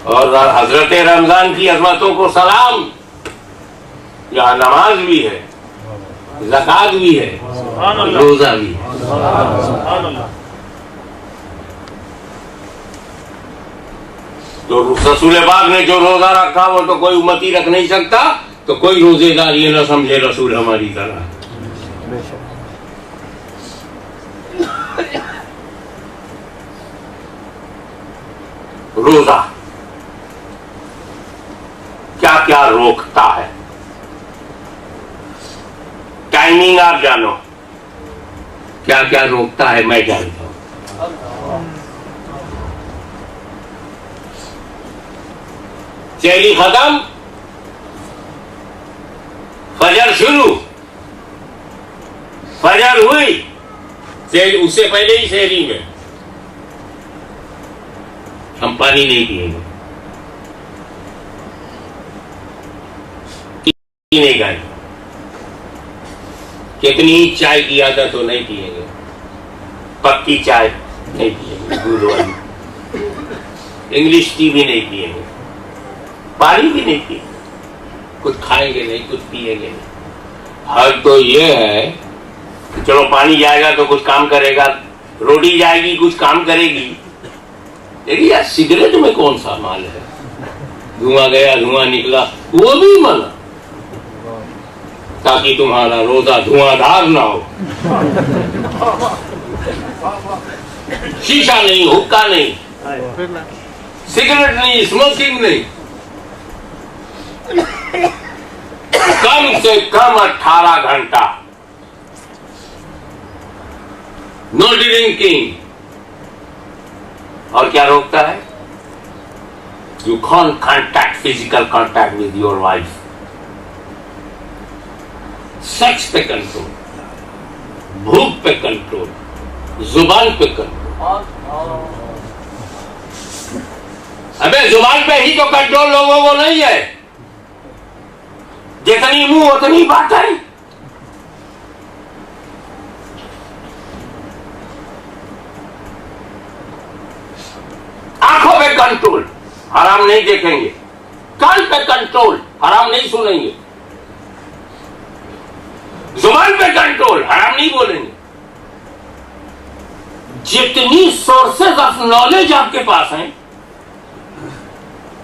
اور حضرت رمضان کی عظمتوں کو سلام. یہاں نماز بھی ہے، زکات بھی ہے، روزہ بھی ہے۔ تو رسول پاک نے جو روزہ رکھا وہ تو کوئی امتی رکھ نہیں سکتا، تو کوئی روزے دار یہ نہ سمجھے رسول ہماری طرح۔ روزہ کیا کیا روکتا ہے؟ ٹائمنگ آپ جانو، کیا کیا روکتا ہے میں جانتا ہوں۔ سحری ختم، فجر شروع، فجر ہوئی، اس سے پہلے ہی سحری میں ہم پانی نہیں پیئیں گے، نہیں گائیں گے، کتنی چائے کی عادت ہو نہیں پیئیں گے، پکی چائے نہیں پیئیں گے، دودھ والی، انگلش ٹی بھی نہیں پیئیں گے، پانی بھی نہیں پیئیں گے، کچھ کھائیں گے نہیں، کچھ پیئیں گے نہیں۔ حل تو یہ ہے کہ چلو پانی جائے گا تو کچھ کام کرے گا، روٹی جائے گی کچھ کام کرے گی، لیکن یار سگریٹ میں کون سا مال ہے؟ دھواں گیا دھواں نکلا، وہ بھی منع، تاکہ تمہارا روزہ دھواں دھار نہ ہو۔ شیشہ نہیں، حکا نہیں، سگریٹ نہیں، اسموکنگ نہیں، کم سے کم 18 گھنٹہ نو ڈرنکنگ۔ اور کیا روکتا ہے؟ You can't contact, physical contact with your wife, sex پہ کنٹرول، بھوک پہ کنٹرول، زبان پہ کنٹرول۔ ابے زبان پہ ہی تو کنٹرول لوگوں کو نہیں ہے، جتنی منہ اتنی باتیں۔ آنکھوں پہ کنٹرول، حرام نہیں دیکھیں گے، کان پہ کنٹرول، حرام نہیں سنیں گے، زبان پہ کنٹرول، حرام نہیں بولیں گے۔ جتنی سورسز آف نالج آپ کے پاس ہیں،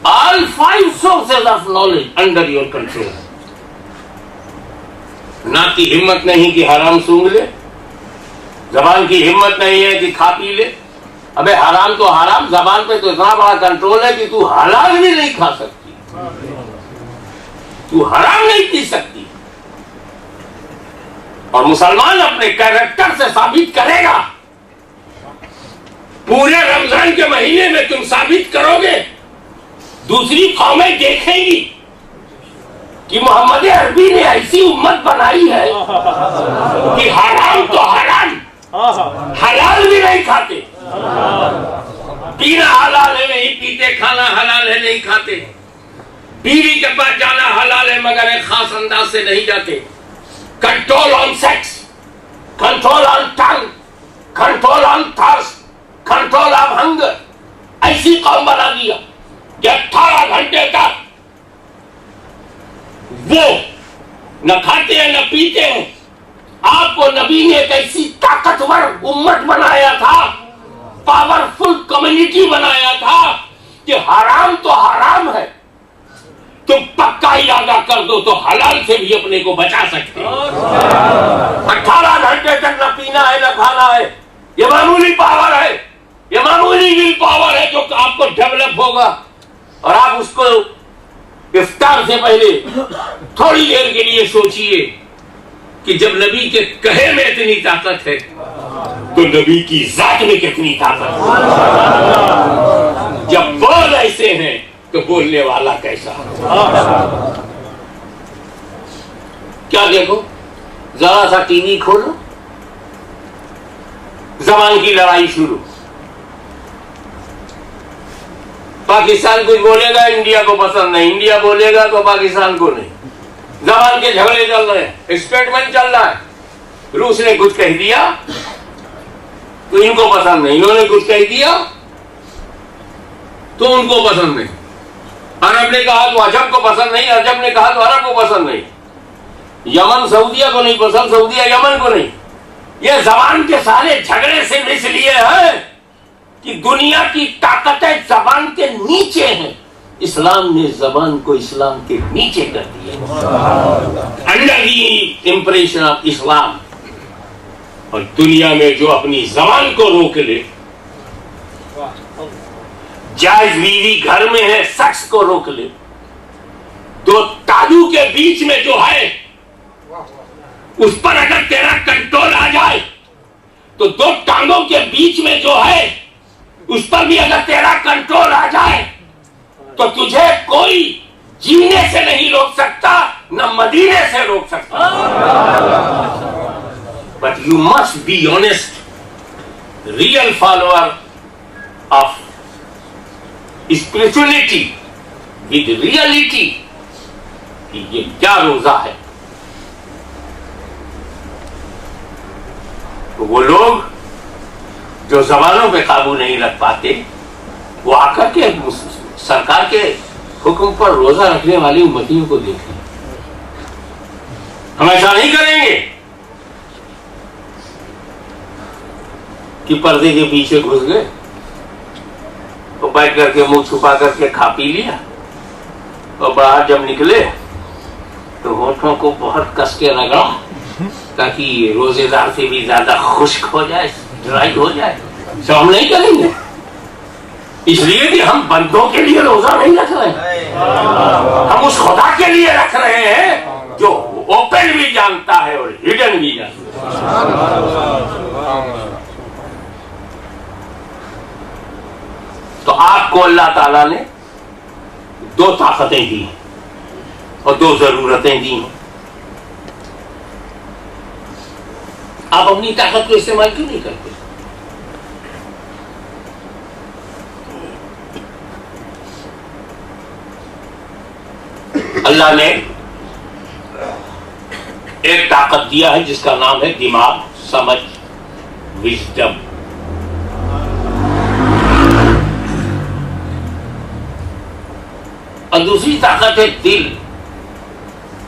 all 5 sources of knowledge under your control۔ ناک کی ہمت نہیں کہ حرام سونگ لے، زبان کی ہمت نہیں ہے کہ کھا پی لے۔ ابے حرام تو حرام، زبان پہ تو اتنا بڑا کنٹرول ہے کہ تو حلال بھی نہیں کھا سکتی، تو حرام نہیں پی سکتی۔ اور مسلمان اپنے کیریکٹر سے ثابت کرے گا، پورے رمضان کے مہینے میں تم ثابت کرو گے، دوسری قومیں دیکھیں گی کہ محمد عربی نے ایسی امت بنائی ہے کہ حرام تو حرام، حلال بھی نہیں کھاتے، پینا حلال ہے نہیں پیتے، کھانا حلال ہے نہیں کھاتے، بیوی کے پاس جانا حلال ہے مگر ایک خاص انداز سے نہیں جاتے، control on sex, control on tongue, control on thirst, control on hunger. ایسی قوم بنا دیا کہ 18 گھنٹے تک وہ نہ کھاتے ہیں نہ پیتے ہیں۔ آپ کو نبی نے ایک ایسی طاقتور امت بنایا تھا، پاورفل کمیونٹی بنایا تھا کہ حرام تو حرام ہے، تم پکا ارادہ کر دو تو حلال سے بھی اپنے کو بچا سکتے ہو۔ 18 گھنٹے تک نہ پینا ہے نہ کھانا ہے، یہ معمولی پاور ہے، یہ معمولی ول پاور ہے جو آپ کو ڈیولپ ہوگا۔ اور آپ اس کو افطار سے پہلے تھوڑی دیر کے لیے سوچئے کہ جب نبی کے کہے میں اتنی طاقت ہے تو نبی کی ذات میں کتنی طاقت ہے۔ جب بول ایسے ہیں تو بولنے والا کیسا؟ کیا دیکھو، ذرا سا ٹی وی کھولو، زبان کی لڑائی شروع۔ پاکستان کچھ بولے گا انڈیا کو پسند نہیں، انڈیا بولے گا تو پاکستان کو نہیں، زبان کے جھگڑے چل رہے ہیں، اسٹیٹمنٹ چل رہا ہے۔ روس نے کچھ کہہ دیا تو ان کو پسند نہیں، انہوں نے کچھ کہہ دیا تو ان کو پسند نہیں، عرب نے کہا تو عجب کو پسند نہیں، عجب نے کہا تو عرب کو پسند نہیں۔ یمن سعودیہ کو نہیں پسند، سعودیہ یمن کو نہیں. یہ زبان کے سارے جھگڑے صرف اس لیے ہیں کہ دنیا کی طاقتیں زبان کے نیچے ہیں. اسلام نے زبان کو اسلام کے نیچے کر دیا انڈر دی امپریشن آف اسلام. اور دنیا میں جو اپنی زبان کو روک لے، جائز بیوی گھر میں ہے شخص کو روک لے، دو تالو کے بیچ میں جو ہے اس پر اگر تیرا کنٹرول آ جائے تو دو ٹانگوں کے بیچ میں جو ہے اس پر بھی اگر تیرا کنٹرول آ جائے تو تجھے کوئی جینے سے نہیں روک سکتا، نہ مدینے سے روک سکتا. But you must be honest, real follower of spirituality with reality کہ یہ کیا روزہ ہے. تو وہ لوگ جو زبانوں پہ قابو نہیں رکھ پاتے وہ آ کر کے سرکار کے حکم پر روزہ رکھنے والی امتیوں کو دیکھیں. ہم ایسا نہیں کریں گے کہ پردے کے پیچھے گھس گئے تو بیٹھ کر کے منہ چھپا کر کے کھا پی لیا اور باہر جب نکلے تو ہونٹوں کو بہت کس کے رگڑا تاکہ روزے دار سے بھی زیادہ خشک ہو جائے، ڈرائی ہو جائے. سو ہم نہیں کریں گے، اس لیے کہ ہم بندوں کے لیے روزہ نہیں رکھ رہے ہیں، ہم اس خدا کے لیے رکھ رہے ہیں جو اوپن بھی جانتا ہے اور ہڈن بھی جانتا ہے. تو آپ کو اللہ تعالیٰ نے دو طاقتیں دی اور دو ضرورتیں دی ہیں. آپ اپنی طاقت کو استعمال کیوں نہیں کرتے؟ اللہ نے ایک طاقت دیا ہے جس کا نام ہے دماغ، سمجھ، وژڈم. اور دوسری طاقت ہے دل،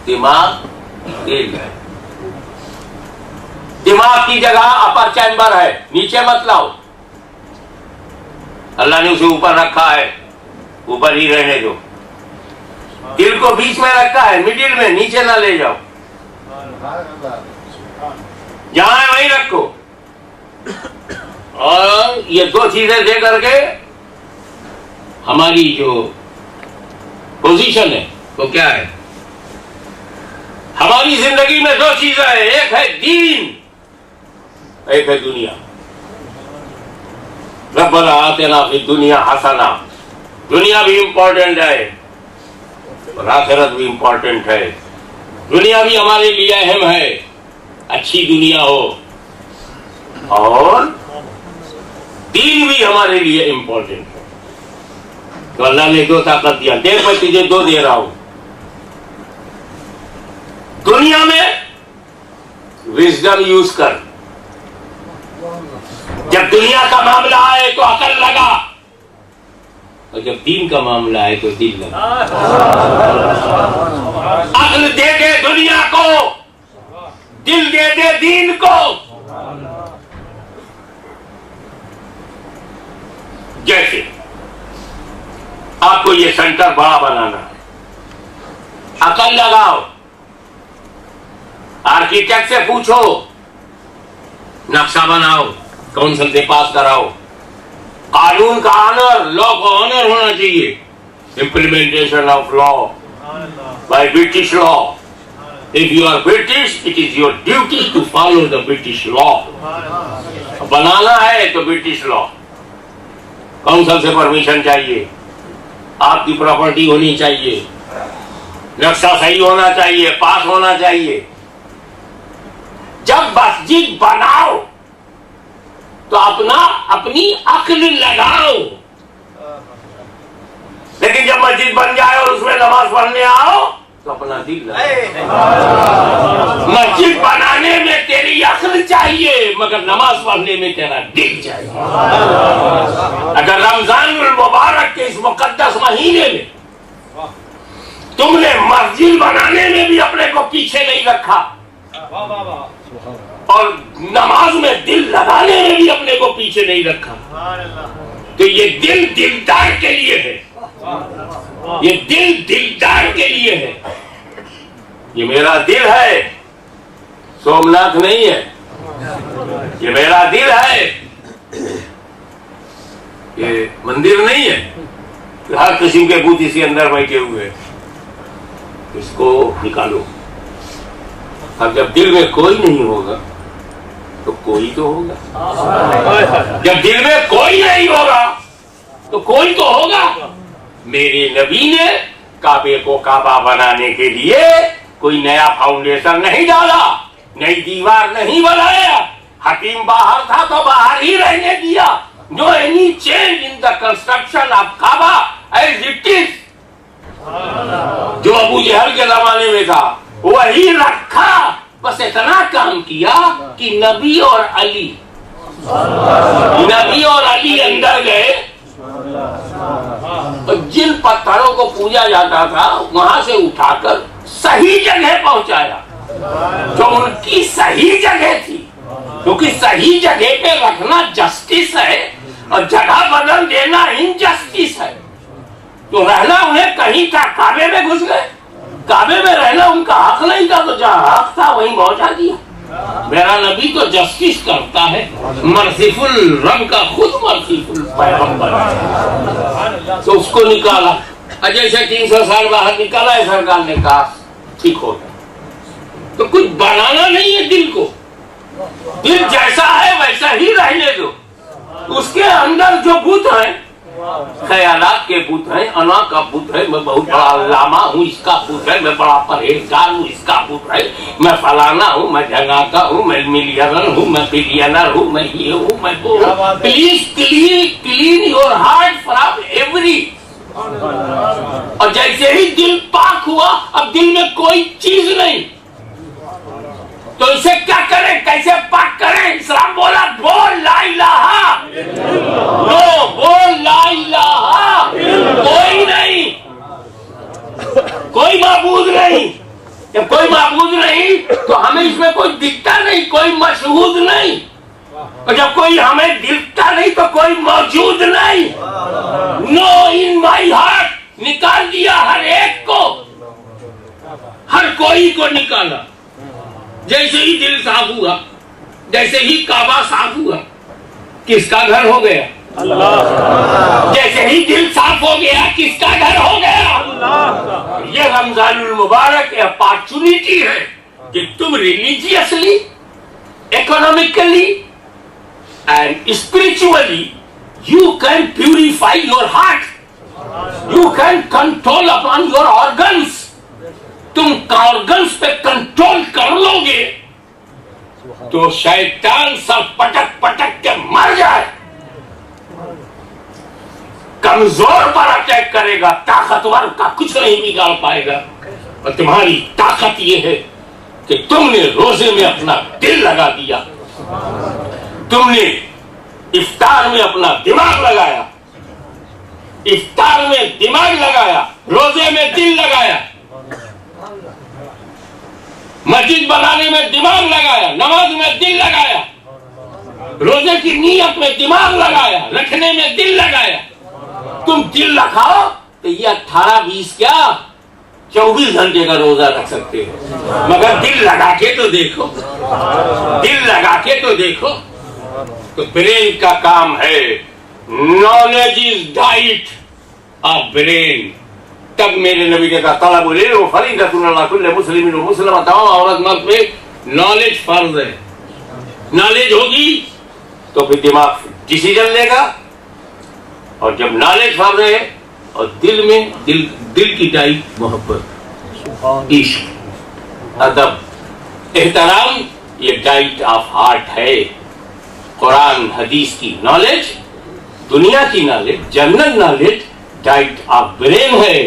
دماغ، دل. دماغ کی جگہ اپر چیمبر ہے، نیچے مت لاؤ. اللہ نے اسے اوپر رکھا ہے، اوپر ہی رہنے دو. دل کو بیچ میں رکھا ہے، مڈل میں، نیچے نہ لے جاؤ. جہاں ہے وہیں رکھو. اور یہ دو چیزیں دے کر کے ہماری جو پوزیشن ہے وہ کیا ہے؟ ہماری زندگی میں دو چیزیں ہیں، ایک ہے دین، ایک ہے دنیا. ربنا آتنا فی الدنیا حسنہ. دنیا بھی امپورٹنٹ ہے اور آخرت بھی امپورٹنٹ ہے. دنیا بھی ہمارے لیے اہم ہے، اچھی دنیا ہو، اور دین بھی ہمارے لیے امپورٹنٹ ہے. تو اللہ نے دو طاقت دیا. دیکھ میں تجھے دو دے رہا ہوں. دنیا میں وژڈم یوز کر، جب دنیا کا معاملہ آئے تو عقل لگا، اور جب دین کا معاملہ آئے تو دل لگا. عقل دے دے دنیا کو، دل دے دے دین کو. جیسے آپ کو یہ سینٹر بڑا بنانا ہے، عقل لگاؤ، آرکیٹیکٹ سے پوچھو، نقشہ بناؤ، کونسل سے پاس کراؤ. قانون کا آنر، لا کا آنر ہونا چاہیے. Implementation of law by British law. If you are British, it is your duty to follow the British law. بنانا ہے تو برٹش لا. کونسل سے پرمیشن چاہیے، آپ کی پراپرٹی ہونی چاہیے، نقشہ صحیح ہونا چاہیے، پاس ہونا چاہیے. جب مسجد بناؤ تو اپنی عقل لگاؤ، لیکن جب مسجد بن جائے اور اس میں نماز پڑھنے آؤ تو اپنا دل لگاؤ. مسجد بنانے میں تیری عقل چاہیے مگر نماز پڑھنے میں تیرا دل چاہیے. اگر رمضان المبارک کے اس مقدس مہینے میں تم نے مسجد بنانے میں بھی اپنے کو پیچھے نہیں رکھا اور نماز میں دل لگانے میں بھی اپنے کو پیچھے نہیں رکھا. تو یہ دل دلدار کے لیے ہے, یہ دل دلدار کے لیے ہے. یہ میرا دل ہے, سومناتھ نہیں ہے. یہ میرا دل ہے, یہ مندر نہیں ہے. ہر قسم کے بت اسی اندر بیٹھے ہوئے, اس کو نکالو. اب جب دل میں کوئی نہیں ہوگا تو کوئی تو ہوگا. جب دل میں کوئی نہیں ہوگا تو کوئی تو ہوگا. میرے نبی نے کعبے کو کعبہ بنانے کے لیے کوئی نیا فاؤنڈیشن نہیں ڈالا, نئی دیوار نہیں بنایا. حکیم باہر تھا تو باہر ہی رہنے دیا. No any change in the construction of Kaaba as it is. جو ابو جہل کے زمانے میں تھا وہی رکھا. بس اتنا کام کیا کہ نبی اور علی اندر گئے اور جن پتھروں کو پوجا جاتا تھا وہاں سے اٹھا کر صحیح جگہ پہنچایا جو ان کی صحیح جگہ تھی. کیونکہ صحیح جگہ پہ رکھنا جسٹس ہے اور جگہ بدل دینا انجسٹس ہے. تو رہنا انہیں کہیں تھا, کعبے میں گھس گئے. کعبے میں رہنا ان کا حق نہیں تھا, تو جہاں حق تھا وہیں پہنچا دیا. میرا نبی تو جسٹس کرتا ہے, مرسیفل رنگ کا خود مرسیفل پیغمبر ہے. تو اس کو نکالا. جیسے 300 سال باہر نکالا ہے, سرکار نے کہا ٹھیک ہو گیا. تو کچھ بنانا نہیں ہے دل کو. دل جیسا ہے ویسا ہی رہنے دو. اس کے اندر جو بت ہیں, خیالات کے بت ہیں, انا کا بت ہے, میں بہت بڑا علامہ ہوں اس کا بت ہے, میں بڑا پرہیزگار ہوں اس کا بت ہے, میں فلانا ہوں, میں جھگاتا ہوں, میں ملینر ہوں, میں بلینر ہوں, میں یہ ہوں, میں وہ ہوں. Please clean your heart from every. اور جیسے ہی دل پاک ہوا, اب دل میں کوئی چیز نہیں, تو اسے کیا کریں, کیسے پاک کریں؟ اسلام بولا بول لا الہ, نو بول لا الہ, کوئی نہیں, کوئی معبود نہیں. جب کوئی معبود نہیں تو ہمیں اس میں کوئی دکھتا نہیں, کوئی مشہود نہیں. اور جب کوئی ہمیں دکھتا نہیں تو کوئی موجود نہیں. نو ان مائی ہارٹ, نکال دیا ہر ایک کو, ہر کوئی کو نکالا. جیسے ہی دل صاف ہوا, جیسے ہی کعبہ صاف ہوا, کس کا گھر ہو گیا؟ اللہ. جیسے ہی دل صاف ہو گیا, کس کا گھر ہو گیا؟ اللہ. یہ رمضان المبارک اپارچونٹی ہے کہ تم religiously, economically and spiritually you can purify your heart, you can control upon your organs. تم آرگنس پہ کنٹرول کر لو گے تو شیطان سب پٹک پٹک کے مر جائے. کمزور پر اٹیک کرے گا, طاقتور کا کچھ نہیں بگاڑ پائے گا. اور تمہاری طاقت یہ ہے کہ تم نے روزے میں اپنا دل لگا دیا, تم نے افطار میں اپنا دماغ لگایا, افطار میں دماغ لگایا, روزے میں دل لگایا, مسجد بنانے میں دماغ لگایا, نماز میں دل لگایا, روزے کی نیت میں دماغ لگایا, رکھنے میں دل لگایا. تم دل رکھاؤ تو یہ 18-20 کیا 24 گھنٹے کا روزہ رکھ سکتے ہو. مگر دل لگا کے تو دیکھو, دل لگا کے تو دیکھو. تو برین کا کام ہے, knowledge is diet of brain. تب میرے نبی نے کہا طلب العلم فریضۃ علی کل مسلم و مسلمہ, تمام عورت مرد پہ نالج فرض ہے. نالج ہوگی تو پھر دماغ ڈیسیژن لے گا, اور جب نالج فرض ہے اور دل میں دل کی ڈائٹ محبت, عشق, ادب, احترام, یہ ڈائٹ آف ہارٹ ہے. قرآن حدیث کی نالج, دنیا کی knowledge, general knowledge diet of brain ہے.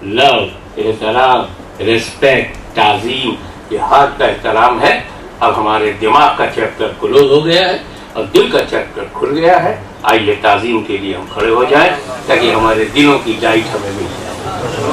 لو, احترام, ریسپیکٹ, تعظیم, یہ ہارٹ کا احترام ہے. اب ہمارے دماغ کا چیپٹر کلوز ہو گیا ہے اور دل کا چیپٹر کھل گیا ہے. آئیے تعظیم کے لیے ہم کھڑے ہو جائیں تاکہ ہمارے دلوں کی ڈائٹ ہمیں مل جائے.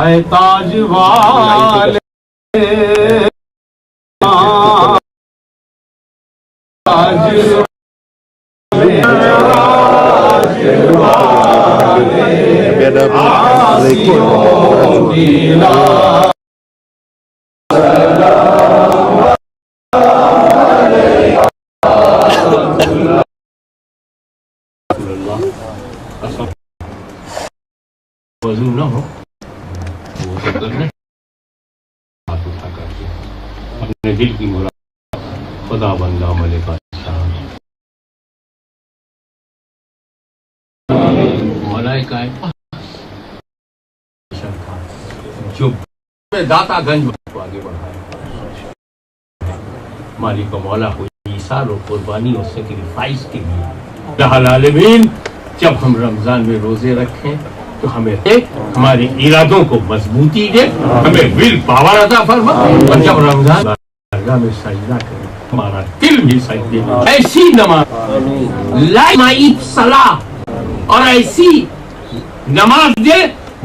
اے تاج والے وضو نہ ہو وہ تو کرنے ہاتھ اٹھا کر کے اپنے دل کی مراد خدا بندہ ملک ملائکہ جو داتا گنج کو آگے بڑھایا، مالک و مولا کو ایثار و قربانی اور سیکریفائس کے لیے العالمین جب ہم رمضان میں روزے رکھیں تو ہمیں ہمارے ارادوں کو مضبوطی دے، ہمیں ول پاور عطا فرما، اور جب رمضان بارگاہ میں سجدہ کریں ہمارا دل بھی سجدے میں ایسی نماز لائق صلاح اور ایسی نماز دے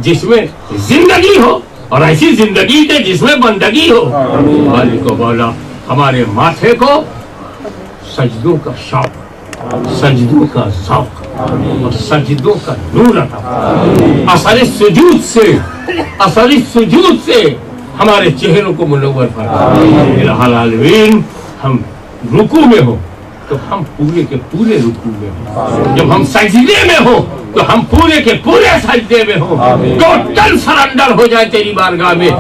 جس میں زندگی ہو، اور ایسی زندگی دے جس میں بندگی ہو۔ مالک و مولا ہمارے ماتھے کو سجدوں کا شوق، سجدوں کا ذوق اور سجدوں کا نور عطا، اثر سجود سے ہمارے چہروں کو منور فرما۔ العالمین ہم رکوع میں ہو تو ہم پورے کے پورے رکوع میں ہوں، جب ہم سجدے میں ہو تو ہم پورے کے پورے سجدے میں ہوں، ٹوٹل سرنڈر ہو جائے تیری بارگاہ میں۔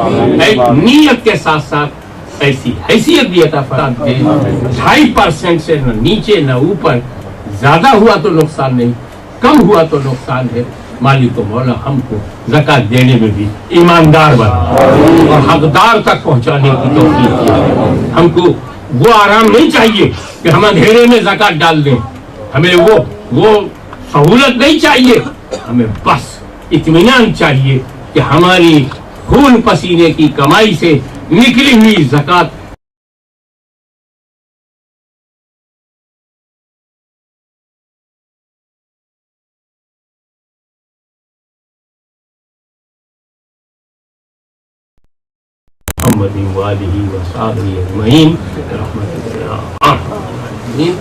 ایک نیت کے ساتھ ساتھ ایسی حیثیت بھی عطا فرما دے، 2.5% سے نہ نیچے نہ اوپر، زیادہ ہوا تو نقصان نہیں، کم ہوا تو نقصان ہے۔ مالک و مولا ہم کو زکات دینے میں بھی ایماندار بنا اور حقدار تک پہنچانے کی توفیق دے۔ ہم کو وہ آرام نہیں چاہیے کہ ہم اندھیرے میں زکات ڈال دیں، ہمیں وہ سہولت نہیں چاہیے، ہمیں بس اطمینان چاہیے کہ ہماری خون پسینے کی کمائی سے نکلی ہوئی زکات محمد وآلہ وصحبہ اجمعین برحمتک یا ارحم الراحمین۔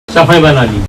صفحہ بنا لی۔